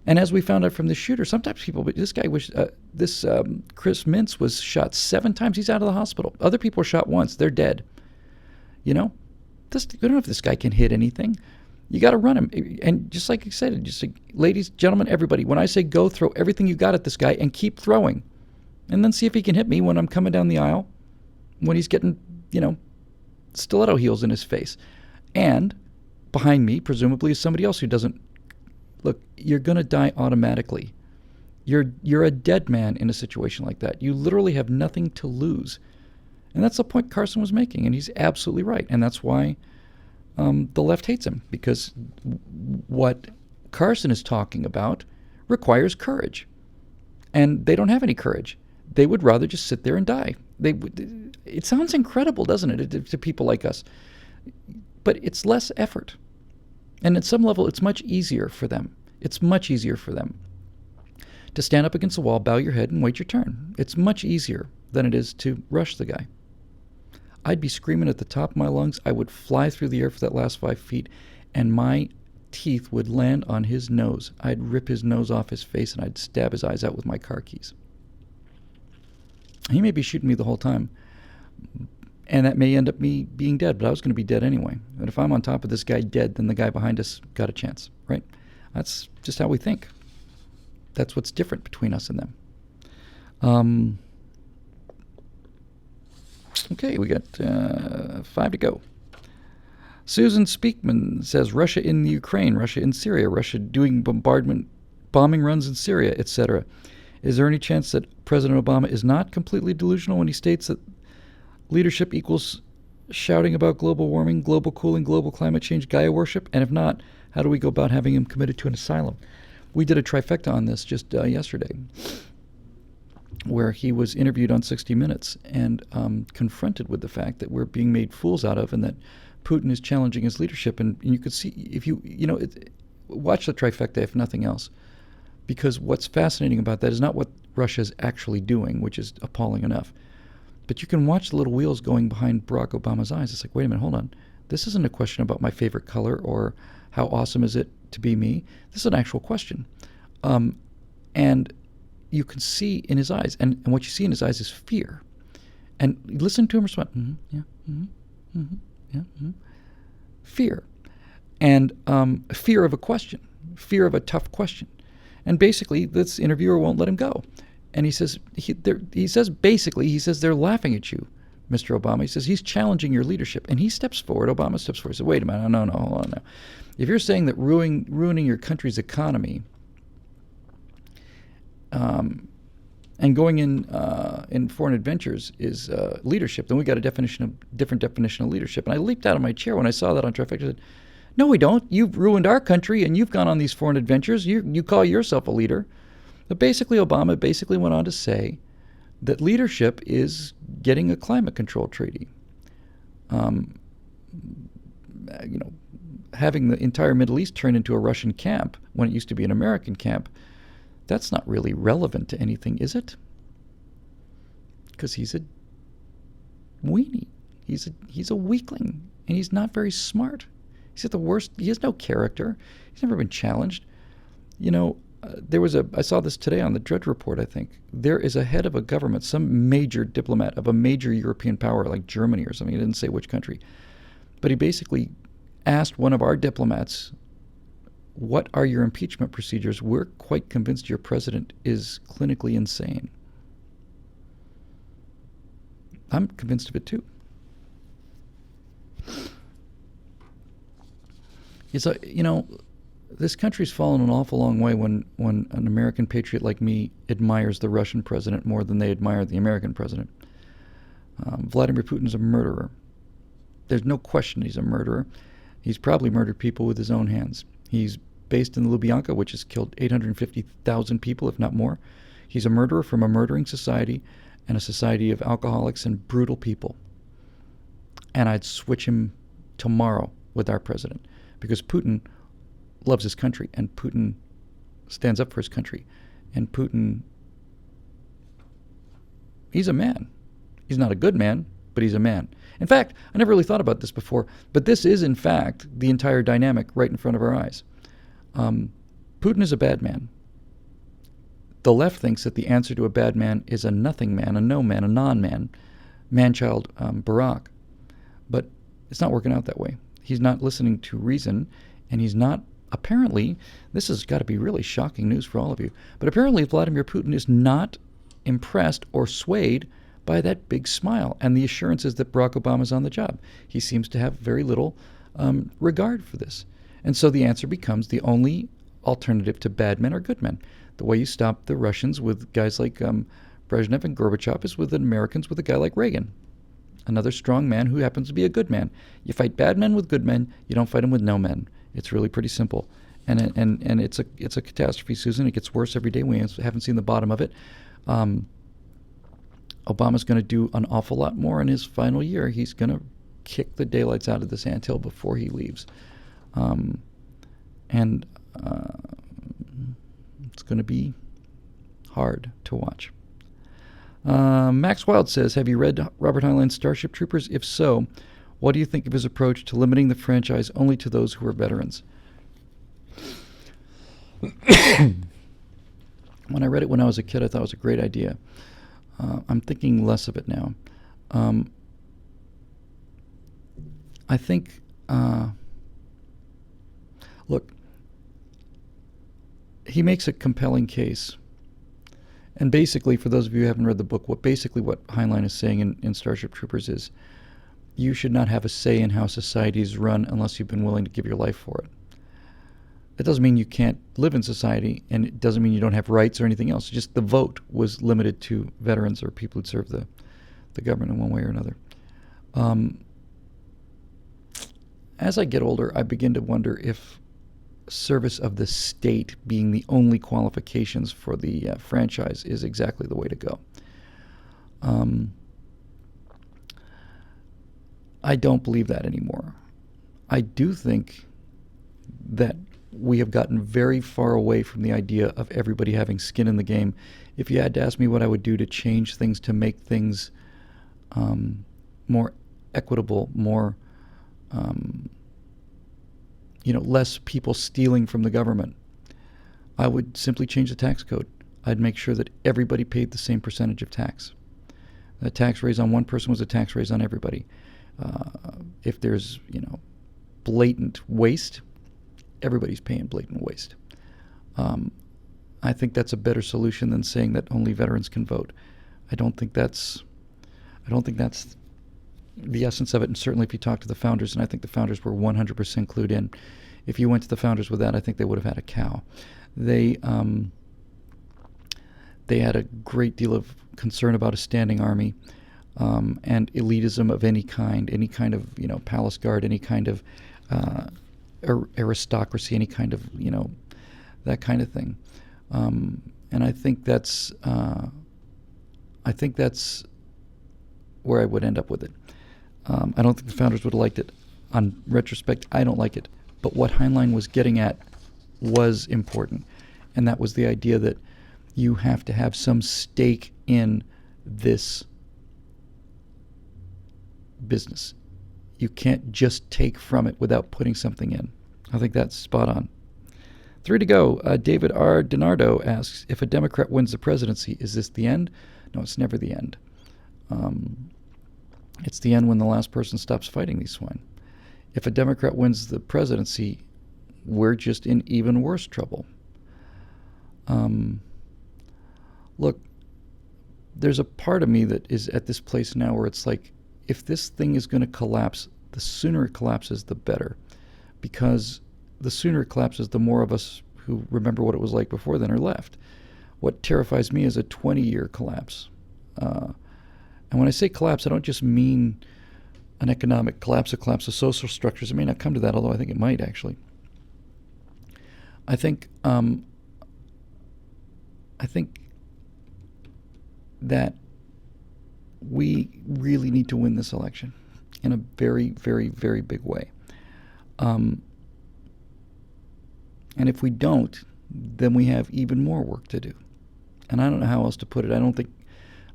Speaker 1: And as we found out from the shooter, sometimes but this guy was, Chris Mintz was shot 7 times. He's out of the hospital. Other people were shot once. They're dead. We don't know if this guy can hit anything. You got to run him. And just like I said, ladies, gentlemen, everybody, when I say go, throw everything you got at this guy and keep throwing. And then see if he can hit me when I'm coming down the aisle, when he's getting, stiletto heels in his face. And behind me, presumably, is somebody else who doesn't. Look, you're going to die automatically. You're a dead man in a situation like that. You literally have nothing to lose. And that's the point Carson was making, and he's absolutely right. And that's why the left hates him, because what Carson is talking about requires courage. And they don't have any courage. They would rather just sit there and die. It sounds incredible, doesn't it, to people like us? But it's less effort. And at some level, it's much easier for them. It's much easier for them to stand up against the wall, bow your head, and wait your turn. It's much easier than it is to rush the guy. I'd be screaming at the top of my lungs. I would fly through the air for that last 5 feet, and my teeth would land on his nose. I'd rip his nose off his face, and I'd stab his eyes out with my car keys. He may be shooting me the whole time, and that may end up me being dead, but I was going to be dead anyway. And if I'm on top of this guy dead, then the guy behind us got a chance, right? That's just how we think. That's what's different between us and them. Okay, we got 5 to go. Susan Speakman says, Russia in the Ukraine, Russia in Syria, Russia doing bombing runs in Syria, etc. Is there any chance that President Obama is not completely delusional when he states that leadership equals shouting about global warming, global cooling, global climate change, Gaia worship? And if not, how do we go about having him committed to an asylum? We did a trifecta on this just yesterday, where he was interviewed on 60 Minutes and confronted with the fact that we're being made fools out of and that Putin is challenging his leadership. And you could see, if watch the trifecta, if nothing else, because what's fascinating about that is not what Russia's actually doing, which is appalling enough, but you can watch the little wheels going behind Barack Obama's eyes. It's like, wait a minute, hold on. This isn't a question about my favorite color or how awesome is it to be me. This is an actual question. And you can see in his eyes, and what you see in his eyes is fear. And listen to him respond, fear. And fear of a question, fear of a tough question. And basically, this interviewer won't let him go. And he says, they're laughing at you, Mr. Obama. He says, he's challenging your leadership. And he steps forward, Obama steps forward. He says, wait a minute, no, hold on now. If you're saying that ruining your country's economy and going in foreign adventures is leadership, then we got a different definition of leadership. And I leaped out of my chair when I saw that on Trifecta. I said, no, we don't. You've ruined our country, and you've gone on these foreign adventures. You call yourself a leader. But basically, Obama went on to say that leadership is getting a climate control treaty. Having the entire Middle East turn into a Russian camp when it used to be an American camp, that's not really relevant to anything, is it? Because he's a weenie. He's a weakling, and he's not very smart. He's at the worst. He has no character. He's never been challenged. I saw this today on the Drudge Report, I think. There is a head of a government, some major diplomat of a major European power like Germany or something. He didn't say which country. But he basically asked one of our diplomats, what are your impeachment procedures? We're quite convinced your president is clinically insane. I'm convinced of it too. It's a, this country's fallen an awful long way when an American patriot like me admires the Russian president more than they admire the American president. Vladimir Putin's a murderer. There's no question he's a murderer. He's probably murdered people with his own hands. He's based in Lubyanka, which has killed 850,000 people, if not more. He's a murderer from a murdering society and a society of alcoholics and brutal people. And I'd switch him tomorrow with our president, because Putin loves his country, and Putin stands up for his country. And Putin, he's a man. He's not a good man, but he's a man. In fact, I never really thought about this before, but this is, in fact, the entire dynamic right in front of our eyes. Putin is a bad man. The left thinks that the answer to a bad man is a nothing man, a no man, a non-man, man-child Barack. But it's not working out that way. He's not listening to reason, and he's not, apparently, this has got to be really shocking news for all of you, but apparently Vladimir Putin is not impressed or swayed by that big smile and the assurances that Barack Obama's on the job. He seems to have very little regard for this. And so the answer becomes the only alternative to bad men are good men. The way you stop the Russians with guys like Brezhnev and Gorbachev is with the Americans with a guy like Reagan, another strong man who happens to be a good man. You fight bad men with good men. You don't fight them with no men. It's really pretty simple. And it's a catastrophe, Susan. It gets worse every day. We haven't seen the bottom of it. Obama's going to do an awful lot more in his final year. He's going to kick the daylights out of this anthill before he leaves. It's going to be hard to watch. Max Wild says, have you read Robert Heinlein's Starship Troopers? If so, what do you think of his approach to limiting the franchise only to those who are veterans? When I read it when I was a kid, I thought it was a great idea. I'm thinking less of it now. I think, look, he makes a compelling case. And basically, for those of you who haven't read the book, what Heinlein is saying in Starship Troopers is, you should not have a say in how society is run unless you've been willing to give your life for it. It doesn't mean you can't live in society, and it doesn't mean you don't have rights or anything else. Just the vote was limited to veterans or people who'd served the government in one way or another. As I get older, I begin to wonder if service of the state being the only qualifications for the franchise is exactly the way to go. I don't believe that anymore. I do think that we have gotten very far away from the idea of everybody having skin in the game. If you had to ask me what I would do to change things, to make things more equitable, more, less people stealing from the government, I would simply change the tax code. I'd make sure that everybody paid the same percentage of tax. A tax raise on one person was a tax raise on everybody. If there's, blatant waste, everybody's paying blatant waste. I think that's a better solution than saying that only veterans can vote. I don't think that's the essence of it. And certainly if you talk to the founders, and I think the founders were 100% clued in. If you went to the founders with that, I think they would have had a cow. They had a great deal of concern about a standing army, and elitism of any kind of, palace guard, any kind of aristocracy, any kind of, that kind of thing. And I think that's where I would end up with it. I don't think the founders would have liked it. On retrospect, I don't like it. But what Heinlein was getting at was important, and that was the idea that you have to have some stake in this business. You can't just take from it without putting something in. I think that's spot on. 3 to go. David R. DiNardo asks, if a Democrat wins the presidency, is this the end? No, it's never the end. It's the end when the last person stops fighting these swine. If a Democrat wins the presidency, we're just in even worse trouble. Look, there's a part of me that is at this place now where it's like, if this thing is going to collapse, the sooner it collapses, the better. Because the sooner it collapses, the more of us who remember what it was like before then are left. What terrifies me is a 20-year collapse. And when I say collapse, I don't just mean an economic collapse, a collapse of social structures. It may not come to that, although I think it might actually. I think that we really need to win this election in a very, very, very big way. And if we don't, then we have even more work to do. And I don't know how else to put it. I don't think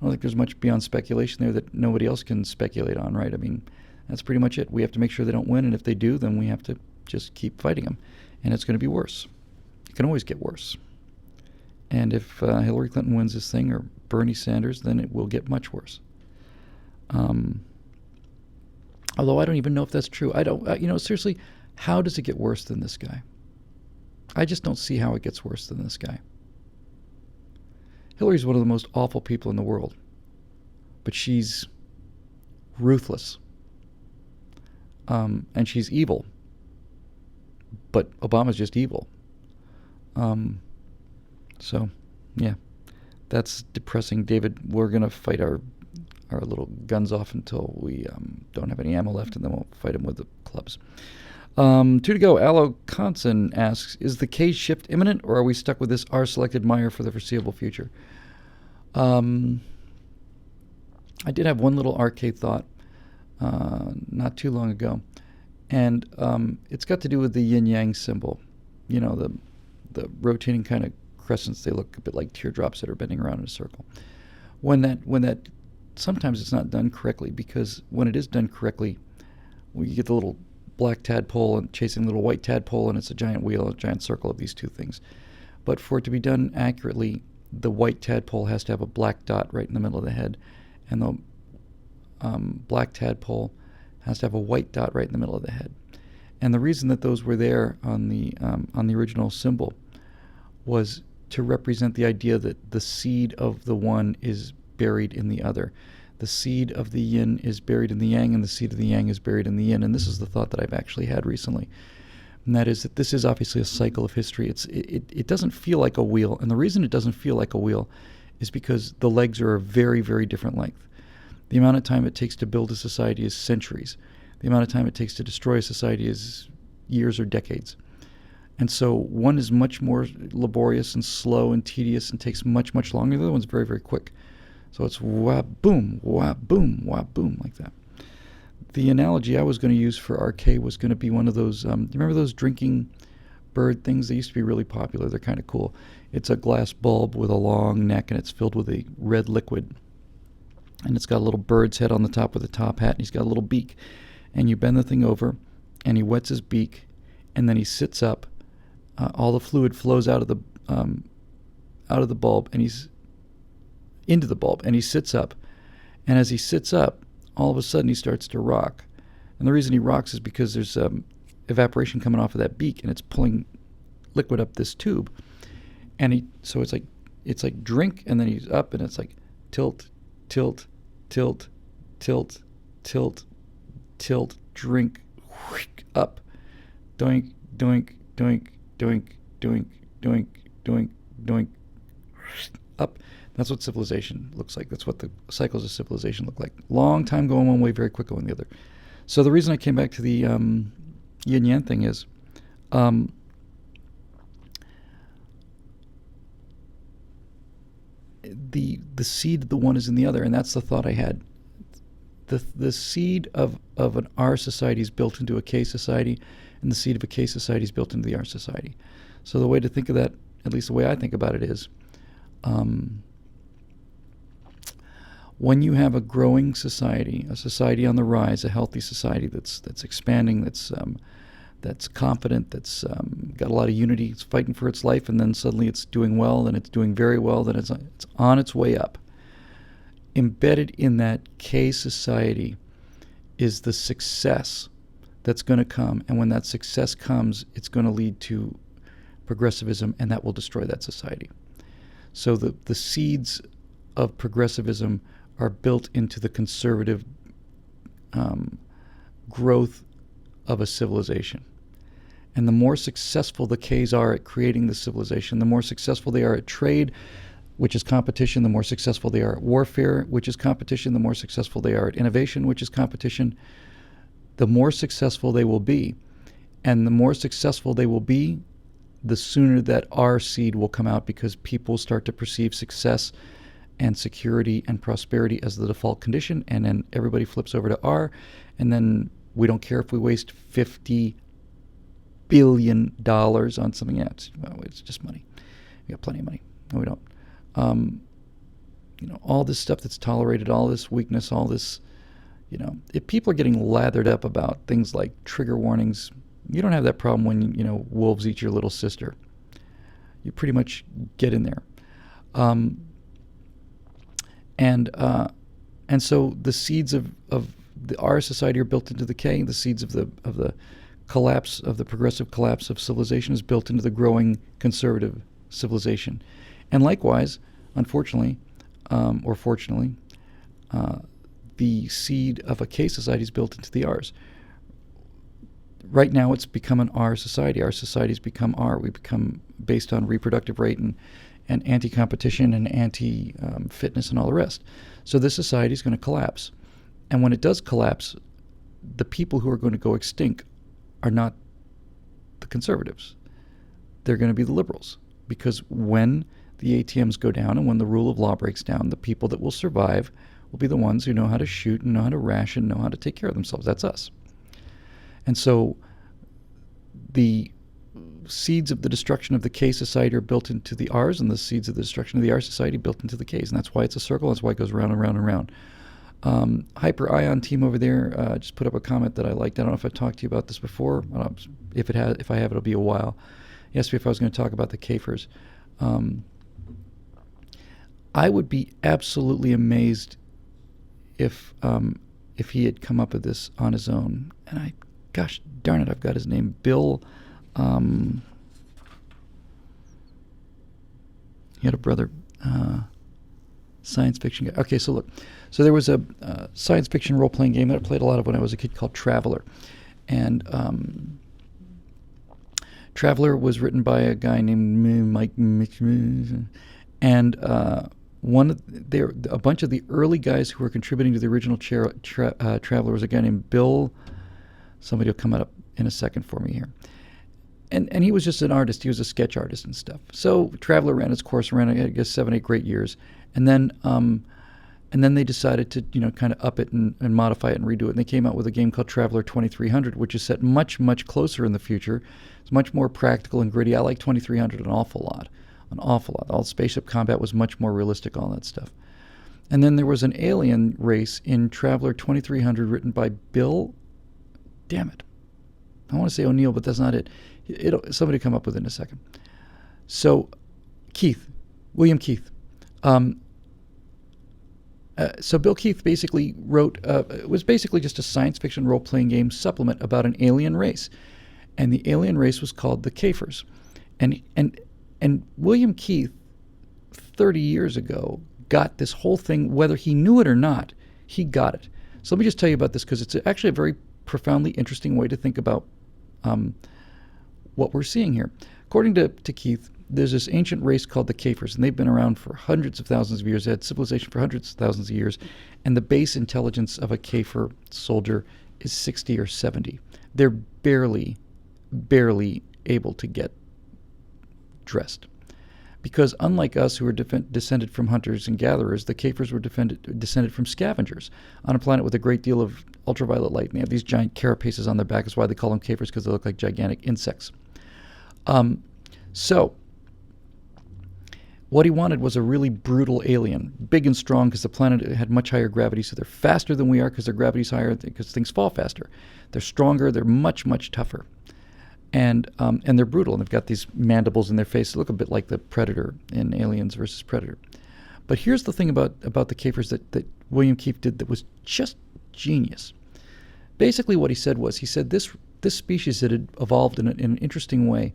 Speaker 1: there's much beyond speculation there that nobody else can speculate on, right? I mean, that's pretty much it. We have to make sure they don't win, and if they do, then we have to just keep fighting them. And it's going to be worse. It can always get worse. And if Hillary Clinton wins this thing, or Bernie Sanders, then it will get much worse. Although I don't even know if that's true. I don't, seriously, how does it get worse than this guy? I just don't see how it gets worse than this guy. Hillary's one of the most awful people in the world, but she's ruthless. And she's evil. But Obama's just evil. So, yeah, that's depressing. David, we're going to fight our little guns off until we don't have any ammo left, and then we'll fight them with the clubs. 2 to go. Aloe Conson asks, is the K shift imminent, or are we stuck with this R-selected mire for the foreseeable future? I did have one little RK thought not too long ago, and it's got to do with the yin-yang symbol. You know, the rotating kind of crescents. They look a bit like teardrops that are bending around in a circle. When that sometimes it's not done correctly, because when it is done correctly, you get the little black tadpole and chasing the little white tadpole, and it's a giant wheel, a giant circle of these two things. But for it to be done accurately, the white tadpole has to have a black dot right in the middle of the head, and the black tadpole has to have a white dot right in the middle of the head. And the reason that those were there on the original symbol was to represent the idea that the seed of the one is buried in the other. The seed of the yin is buried in the yang, and the seed of the yang is buried in the yin. And this is the thought that I've actually had recently. And that is that this is obviously a cycle of history. It doesn't feel like a wheel. And the reason it doesn't feel like a wheel is because the legs are a very, very different length. The amount of time it takes to build a society is centuries. The amount of time it takes to destroy a society is years or decades. And so one is much more laborious and slow and tedious and takes much, much longer. The other one's very, very quick. So it's whap, boom, like that. The analogy I was going to use for RK was going to be one of those, do you remember those drinking bird things? They used to be really popular. They're kind of cool. It's a glass bulb with a long neck, and it's filled with a red liquid. And it's got a little bird's head on the top with a top hat, and he's got a little beak. And you bend the thing over, and he wets his beak, and then he sits up. All the fluid flows out of the bulb, and he's into the bulb, and he sits up. And as he sits up, all of a sudden he starts to rock. And the reason he rocks is because there's evaporation coming off of that beak, and it's pulling liquid up this tube. And so it's like drink, and then he's up, and it's like tilt, tilt, tilt, tilt, tilt, tilt, drink, whoosh, up, doink, doink, doink, doink, doink, doink, doink, doink, up. That's what civilization looks like. That's what the cycles of civilization look like. Long time going one way, very quick going the other. So the reason I came back to the yin-yang thing is the seed of the one is in the other, and that's the thought I had. The seed of an R society is built into a K society, and the seed of a K society is built into the R society. So the way to think of that, at least the way I think about it, is when you have a growing society, a society on the rise, a healthy society that's expanding, that's confident, that's got a lot of unity, it's fighting for its life, and then suddenly it's doing well, then it's doing very well, then it's on its way up. Embedded in that K society is the success that's going to come, and when that success comes, it's going to lead to progressivism, and that will destroy that society. So the seeds of progressivism are built into the conservative growth of a civilization. And the more successful the Ks are at creating the civilization, the more successful they are at trade, which is competition, the more successful they are at warfare, which is competition, the more successful they are at innovation, which is competition, the more successful they will be. And the more successful they will be, the sooner that R seed will come out, because people start to perceive success and security and prosperity as the default condition, and then everybody flips over to R, and then we don't care if we waste $50 billion on something else. Well, it's just money. We got plenty of money. No, we don't. All this stuff that's tolerated, all this weakness, all this, if people are getting lathered up about things like trigger warnings, you don't have that problem when, wolves eat your little sister. You pretty much get in there. And so the seeds of our society are built into the K. The seeds of the collapse, of the progressive collapse of civilization, is built into the growing conservative civilization. And likewise, unfortunately, or fortunately, the seed of a K society is built into the R's. Right now, it's become an R society. Our society's become R. We become based on reproductive rate and anti-competition and anti-fitness and all the rest. So this society is going to collapse. And when it does collapse, the people who are going to go extinct are not the conservatives. They're going to be the liberals. Because when the ATMs go down and when the rule of law breaks down, the people that will survive will be the ones who know how to shoot and know how to ration, know how to take care of themselves. That's us. And so the seeds of the destruction of the K society are built into the R's, and the seeds of the destruction of the R society built into the K's. And that's why it's a circle. That's why it goes round and round and round. Hyper Ion team over there just put up a comment that I liked. I don't know if I talked to you about this before. If I have, it'll be a while. He asked me if I was going to talk about the Cifers. I would be absolutely amazed if he had come up with this on his own. And gosh darn it, I've got his name. Bill. He had a brother, science fiction guy. Okay, so look. So there was a science fiction role-playing game that I played a lot of when I was a kid called Traveler. And Traveler was written by a guy named Mike Mitch. And a bunch of the early guys who were contributing to the original Traveler was a guy named Bill. Somebody will come up in a second for me here. And he was just an artist. He was a sketch artist and stuff. So Traveler ran its course around, I guess, 7-8 great years. And then they decided to, kind of up it and modify it and redo it. And they came out with a game called Traveler 2300, which is set much, much closer in the future. It's much more practical and gritty. I like 2300 an awful lot. All spaceship combat was much more realistic, all that stuff. And then there was an alien race in Traveler 2300 written by Bill. Damn it. I want to say O'Neill, but that's not it. Somebody come up with it in a second. So, William Keith. So Bill Keith basically wrote, it was basically just a science fiction role-playing game supplement about an alien race. And the alien race was called the Cifers. And William Keith, 30 years ago, got this whole thing, whether he knew it or not, he got it. So let me just tell you about this, because it's actually a very profoundly interesting way to think about what we're seeing here. According to Keith, there's this ancient race called the Cifers, and they've been around for hundreds of thousands of years. They had civilization for hundreds of thousands of years, and the base intelligence of a Cifer soldier is 60 or 70. They're barely able to get dressed. Because unlike us, who are descended from hunters and gatherers, the Cifers were descended from scavengers on a planet with a great deal of ultraviolet light. And they have these giant carapaces on their back. That's why they call them Cifers, because they look like gigantic insects. So what he wanted was a really brutal alien, big and strong, because the planet had much higher gravity. So they're faster than we are because their gravity's higher, because things fall faster. They're stronger. They're much, much tougher. And they're brutal, and they've got these mandibles in their face that look a bit like the Predator in Aliens versus Predator. But here's the thing about the Cifers that William Keith did that was just genius. Basically what he said was, this species had evolved in an interesting way,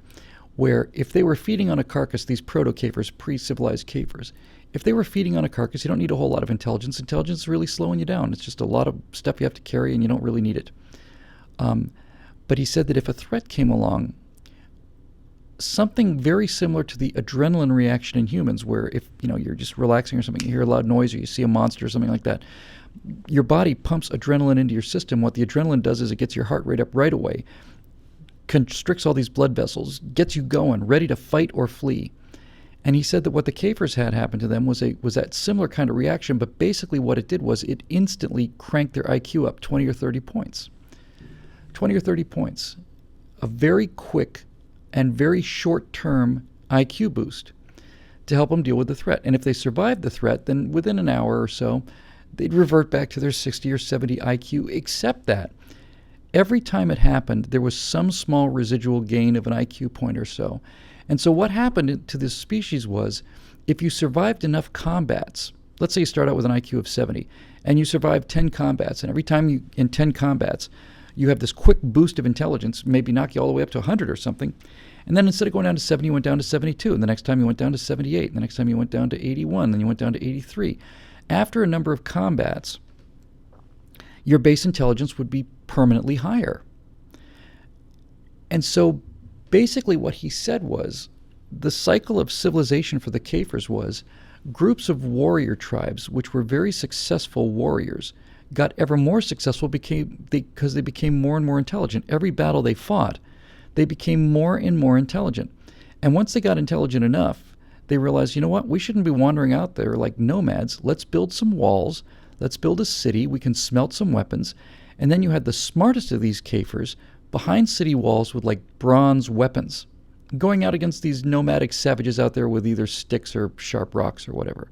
Speaker 1: where if they were feeding on a carcass, these proto-Cifers, pre-civilized Cifers, if they were feeding on a carcass, you don't need a whole lot of intelligence. Intelligence is really slowing you down. It's just a lot of stuff you have to carry, and you don't really need it. But he said that if a threat came along, something very similar to the adrenaline reaction in humans, where if you're just relaxing or something, you hear a loud noise or you see a monster or something like that, your body pumps adrenaline into your system. What the adrenaline does is it gets your heart rate up right away, constricts all these blood vessels, gets you going, ready to fight or flee. And he said that what the Cifers had happen to them was that similar kind of reaction, but basically what it did was it instantly cranked their IQ up 20 or 30 points. 20 or 30 points. A very quick and very short-term IQ boost to help them deal with the threat. And if they survived the threat, then within an hour or so, they'd revert back to their 60 or 70 IQ, except that every time it happened, there was some small residual gain of an IQ point or so. And so what happened to this species was, if you survived enough combats, let's say you start out with an IQ of 70, and you survive 10 combats, and every time in 10 combats, you have this quick boost of intelligence, maybe knock you all the way up to 100 or something, and then instead of going down to 70, you went down to 72, and the next time you went down to 78, and the next time you went down to 81, then you went down to 83. After a number of combats, your base intelligence would be permanently higher. And so basically what he said was, the cycle of civilization for the Cifers was groups of warrior tribes, which were very successful warriors, got ever more successful because they became more and more intelligent. Every battle they fought, they became more and more intelligent. And once they got intelligent enough, they realized, you know what, we shouldn't be wandering out there like nomads. Let's build some walls. Let's build a city. We can smelt some weapons. And then you had the smartest of these Cifers behind city walls with like bronze weapons, going out against these nomadic savages out there with either sticks or sharp rocks or whatever.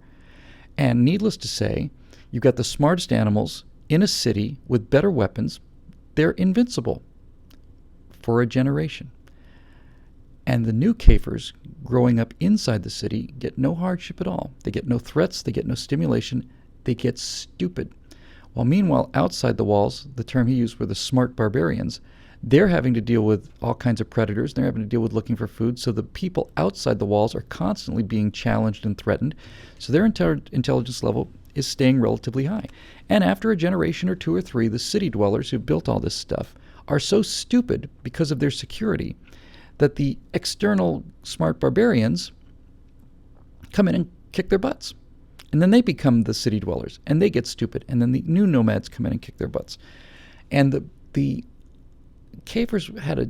Speaker 1: And needless to say, you've got the smartest animals in a city with better weapons. They're invincible for a generation. And the new Cifers growing up inside the city get no hardship at all. They get no threats. They get no stimulation. They get stupid. While meanwhile, outside the walls, the term he used were the smart barbarians. They're having to deal with all kinds of predators. They're having to deal with looking for food. So the people outside the walls are constantly being challenged and threatened. So their intelligence level is staying relatively high. And after a generation or two or three, the city dwellers who built all this stuff are so stupid because of their security that the external smart barbarians come in and kick their butts. And then they become the city dwellers, and they get stupid. And then the new nomads come in and kick their butts. And the Cifers had a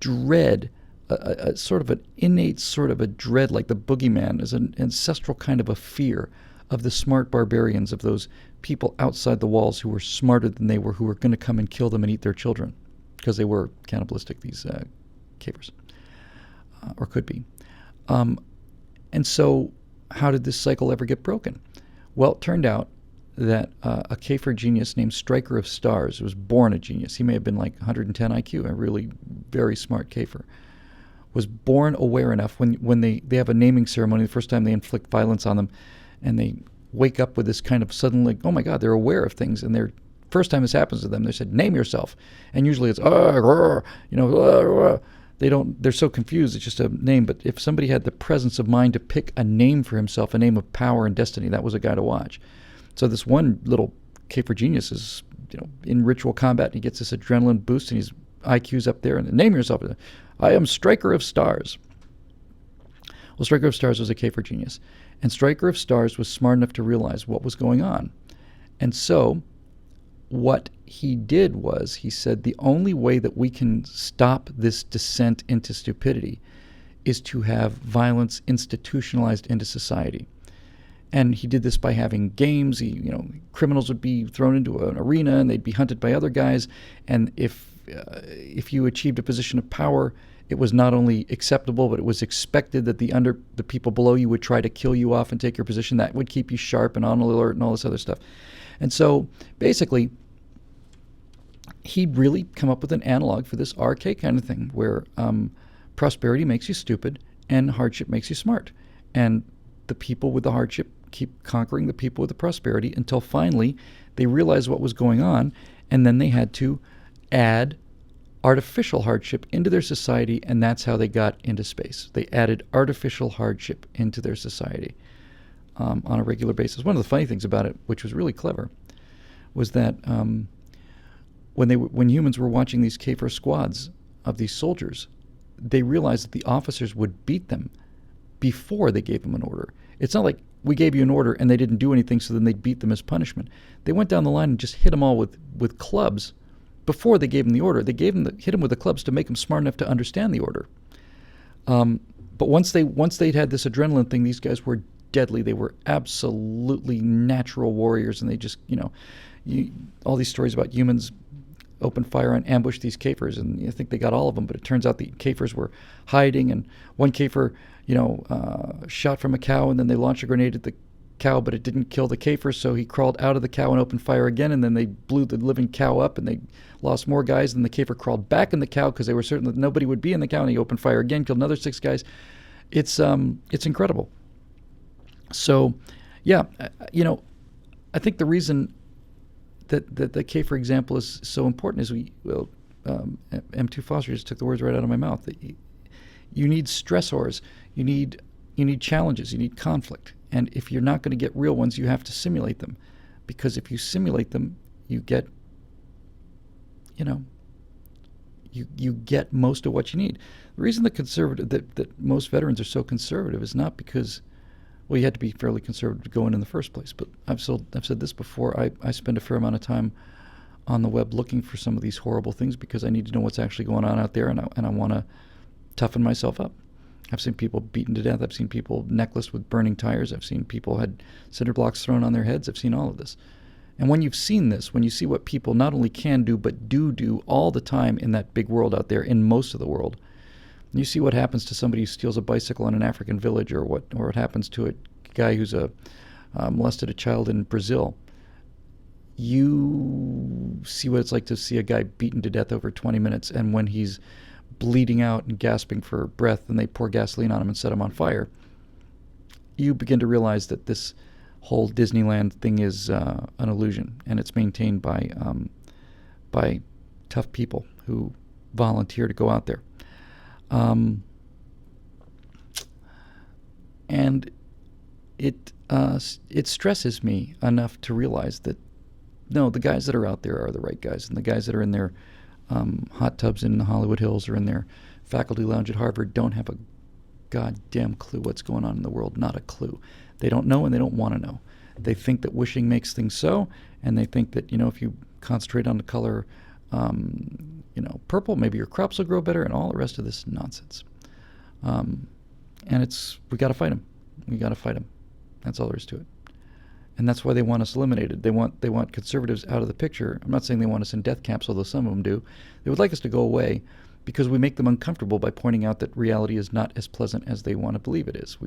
Speaker 1: dread, a sort of an innate sort of a dread, like the boogeyman, as an ancestral kind of a fear of the smart barbarians, of those people outside the walls who were smarter than they were, who were going to come and kill them and eat their children, because they were cannibalistic, these Cifers, or could be. And so how did this cycle ever get broken? Well, it turned out that a Cifers genius named Striker of Stars was born a genius. He may have been like 110 IQ, a really very smart Cifers, was born aware enough when they have a naming ceremony, the first time they inflict violence on them, and they wake up with this kind of sudden, like, oh my God, they're aware of things, and they're first time this happens to them, they said, name yourself. And usually it's, they're so confused, it's just a name. But if somebody had the presence of mind to pick a name for himself, a name of power and destiny, that was a guy to watch. So this one little Cifers genius is, in ritual combat, and he gets this adrenaline boost, and his IQ's up there, and name yourself. I am Striker of Stars. Well, Striker of Stars was a Cifers genius. And Striker of Stars was smart enough to realize what was going on. And so what he did was, he said, the only way that we can stop this descent into stupidity is to have violence institutionalized into society. And he did this by having games. Criminals would be thrown into an arena, and they'd be hunted by other guys. And if you achieved a position of power, it was not only acceptable, but it was expected that the people below you would try to kill you off and take your position. That would keep you sharp and on alert and all this other stuff. And so basically, he'd really come up with an analog for this RK kind of thing, where prosperity makes you stupid and hardship makes you smart. And the people with the hardship keep conquering the people with the prosperity until finally they realized what was going on, and then they had to add artificial hardship into their society, and that's how they got into space. They added artificial hardship into their society on a regular basis. One of the funny things about it, which was really clever, was that when humans were watching these Cifers squads of these soldiers, they realized that the officers would beat them before they gave them an order. It's not like we gave you an order and they didn't do anything, so then they beat them as punishment. They went down the line and just hit them all with clubs before they gave them the order. They hit them with the clubs to make them smart enough to understand the order. But once they'd had this adrenaline thing, these guys were deadly. They were absolutely natural warriors, and they just, all these stories about humans open fire and ambush these Cifers, and you think they got all of them, but it turns out the Cifers were hiding, and one Cifer, shot from a cow, and then they launched a grenade at the cow, but it didn't kill the Cifers, so he crawled out of the cow and opened fire again, and then they blew the living cow up, and they lost more guys, and the Cifer crawled back in the cow because they were certain that nobody would be in the cow, and he opened fire again, killed another 6 guys. It's incredible. So, yeah, I think the reason that the Cifer example is so important is M2 Foster just took the words right out of my mouth. You need stressors, you need challenges, you need conflict, and if you're not going to get real ones, you have to simulate them, because if you simulate them, you get, you get most of what you need. The reason that most veterans are so conservative is not because, well, you had to be fairly conservative to go in the first place. But I've said this before. I spend a fair amount of time on the web looking for some of these horrible things because I need to know what's actually going on out there, and I want to toughen myself up. I've seen people beaten to death. I've seen people necklaced with burning tires. I've seen people had cinder blocks thrown on their heads. I've seen all of this. And when you've seen this, when you see what people not only can do but do all the time in that big world out there, in most of the world, and you see what happens to somebody who steals a bicycle in an African village, or what happens to a guy who's molested a child in Brazil, you see what it's like to see a guy beaten to death over 20 minutes, and when he's bleeding out and gasping for breath and they pour gasoline on him and set him on fire, you begin to realize that this whole Disneyland thing is an illusion, and it's maintained by tough people who volunteer to go out there. And it stresses me enough to realize that, no, the guys that are out there are the right guys, and the guys that are in their hot tubs in the Hollywood Hills or in their faculty lounge at Harvard don't have a goddamn clue what's going on in the world. Not a clue. They don't know, and they don't want to know. They think that wishing makes things so, and they think that, if you concentrate on the color purple, maybe your crops will grow better, and all the rest of this nonsense. And we got to fight them. We got to fight them. That's all there is to it. And that's why they want us eliminated. They want conservatives out of the picture. I'm not saying they want us in death camps, although some of them do. They would like us to go away because we make them uncomfortable by pointing out that reality is not as pleasant as they want to believe it is.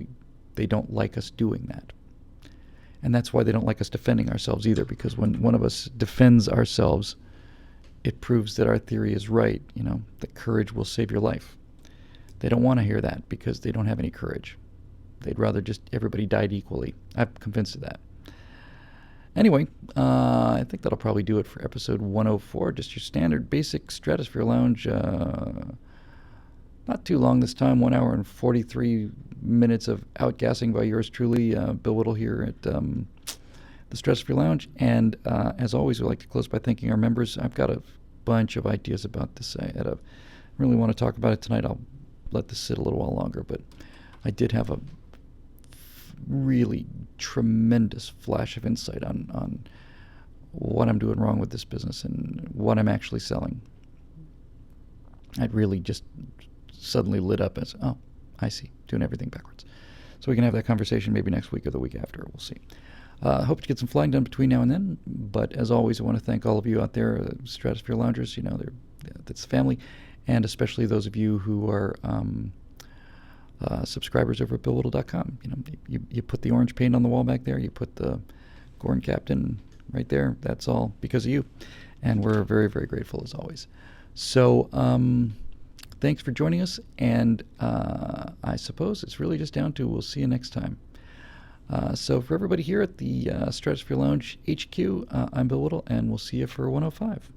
Speaker 1: They don't like us doing that. And that's why they don't like us defending ourselves either, because when one of us defends ourselves, it proves that our theory is right, that courage will save your life. They don't want to hear that because they don't have any courage. They'd rather just everybody died equally. I'm convinced of that. Anyway, I think that'll probably do it for episode 104. Just your standard basic Stratosphere Lounge. Not too long this time, 1 hour and 43 minutes of outgassing by yours truly, Bill Whittle here at the Stratosphere Lounge. And as always, we'd like to close by thanking our members. I've got a bunch of ideas about this. I really want to talk about it tonight. I'll let this sit a little while longer, but I did have a really tremendous flash of insight on what I'm doing wrong with this business and what I'm actually selling. I'd really just suddenly lit up as, oh, I see, doing everything backwards. So we can have that conversation maybe next week or the week after. We'll see. Hope to get some flying done between now and then. But as always, I want to thank all of you out there, Stratosphere Loungers. That's family, and especially those of you who are subscribers over at BillWhittle.com. You put the orange paint on the wall back there. You put the Gorn Captain right there. That's all because of you, and we're very, very grateful as always. So thanks for joining us, and I suppose it's really just down to we'll see you next time. So for everybody here at the Stratosphere Lounge HQ, I'm Bill Whittle, and we'll see you for 105.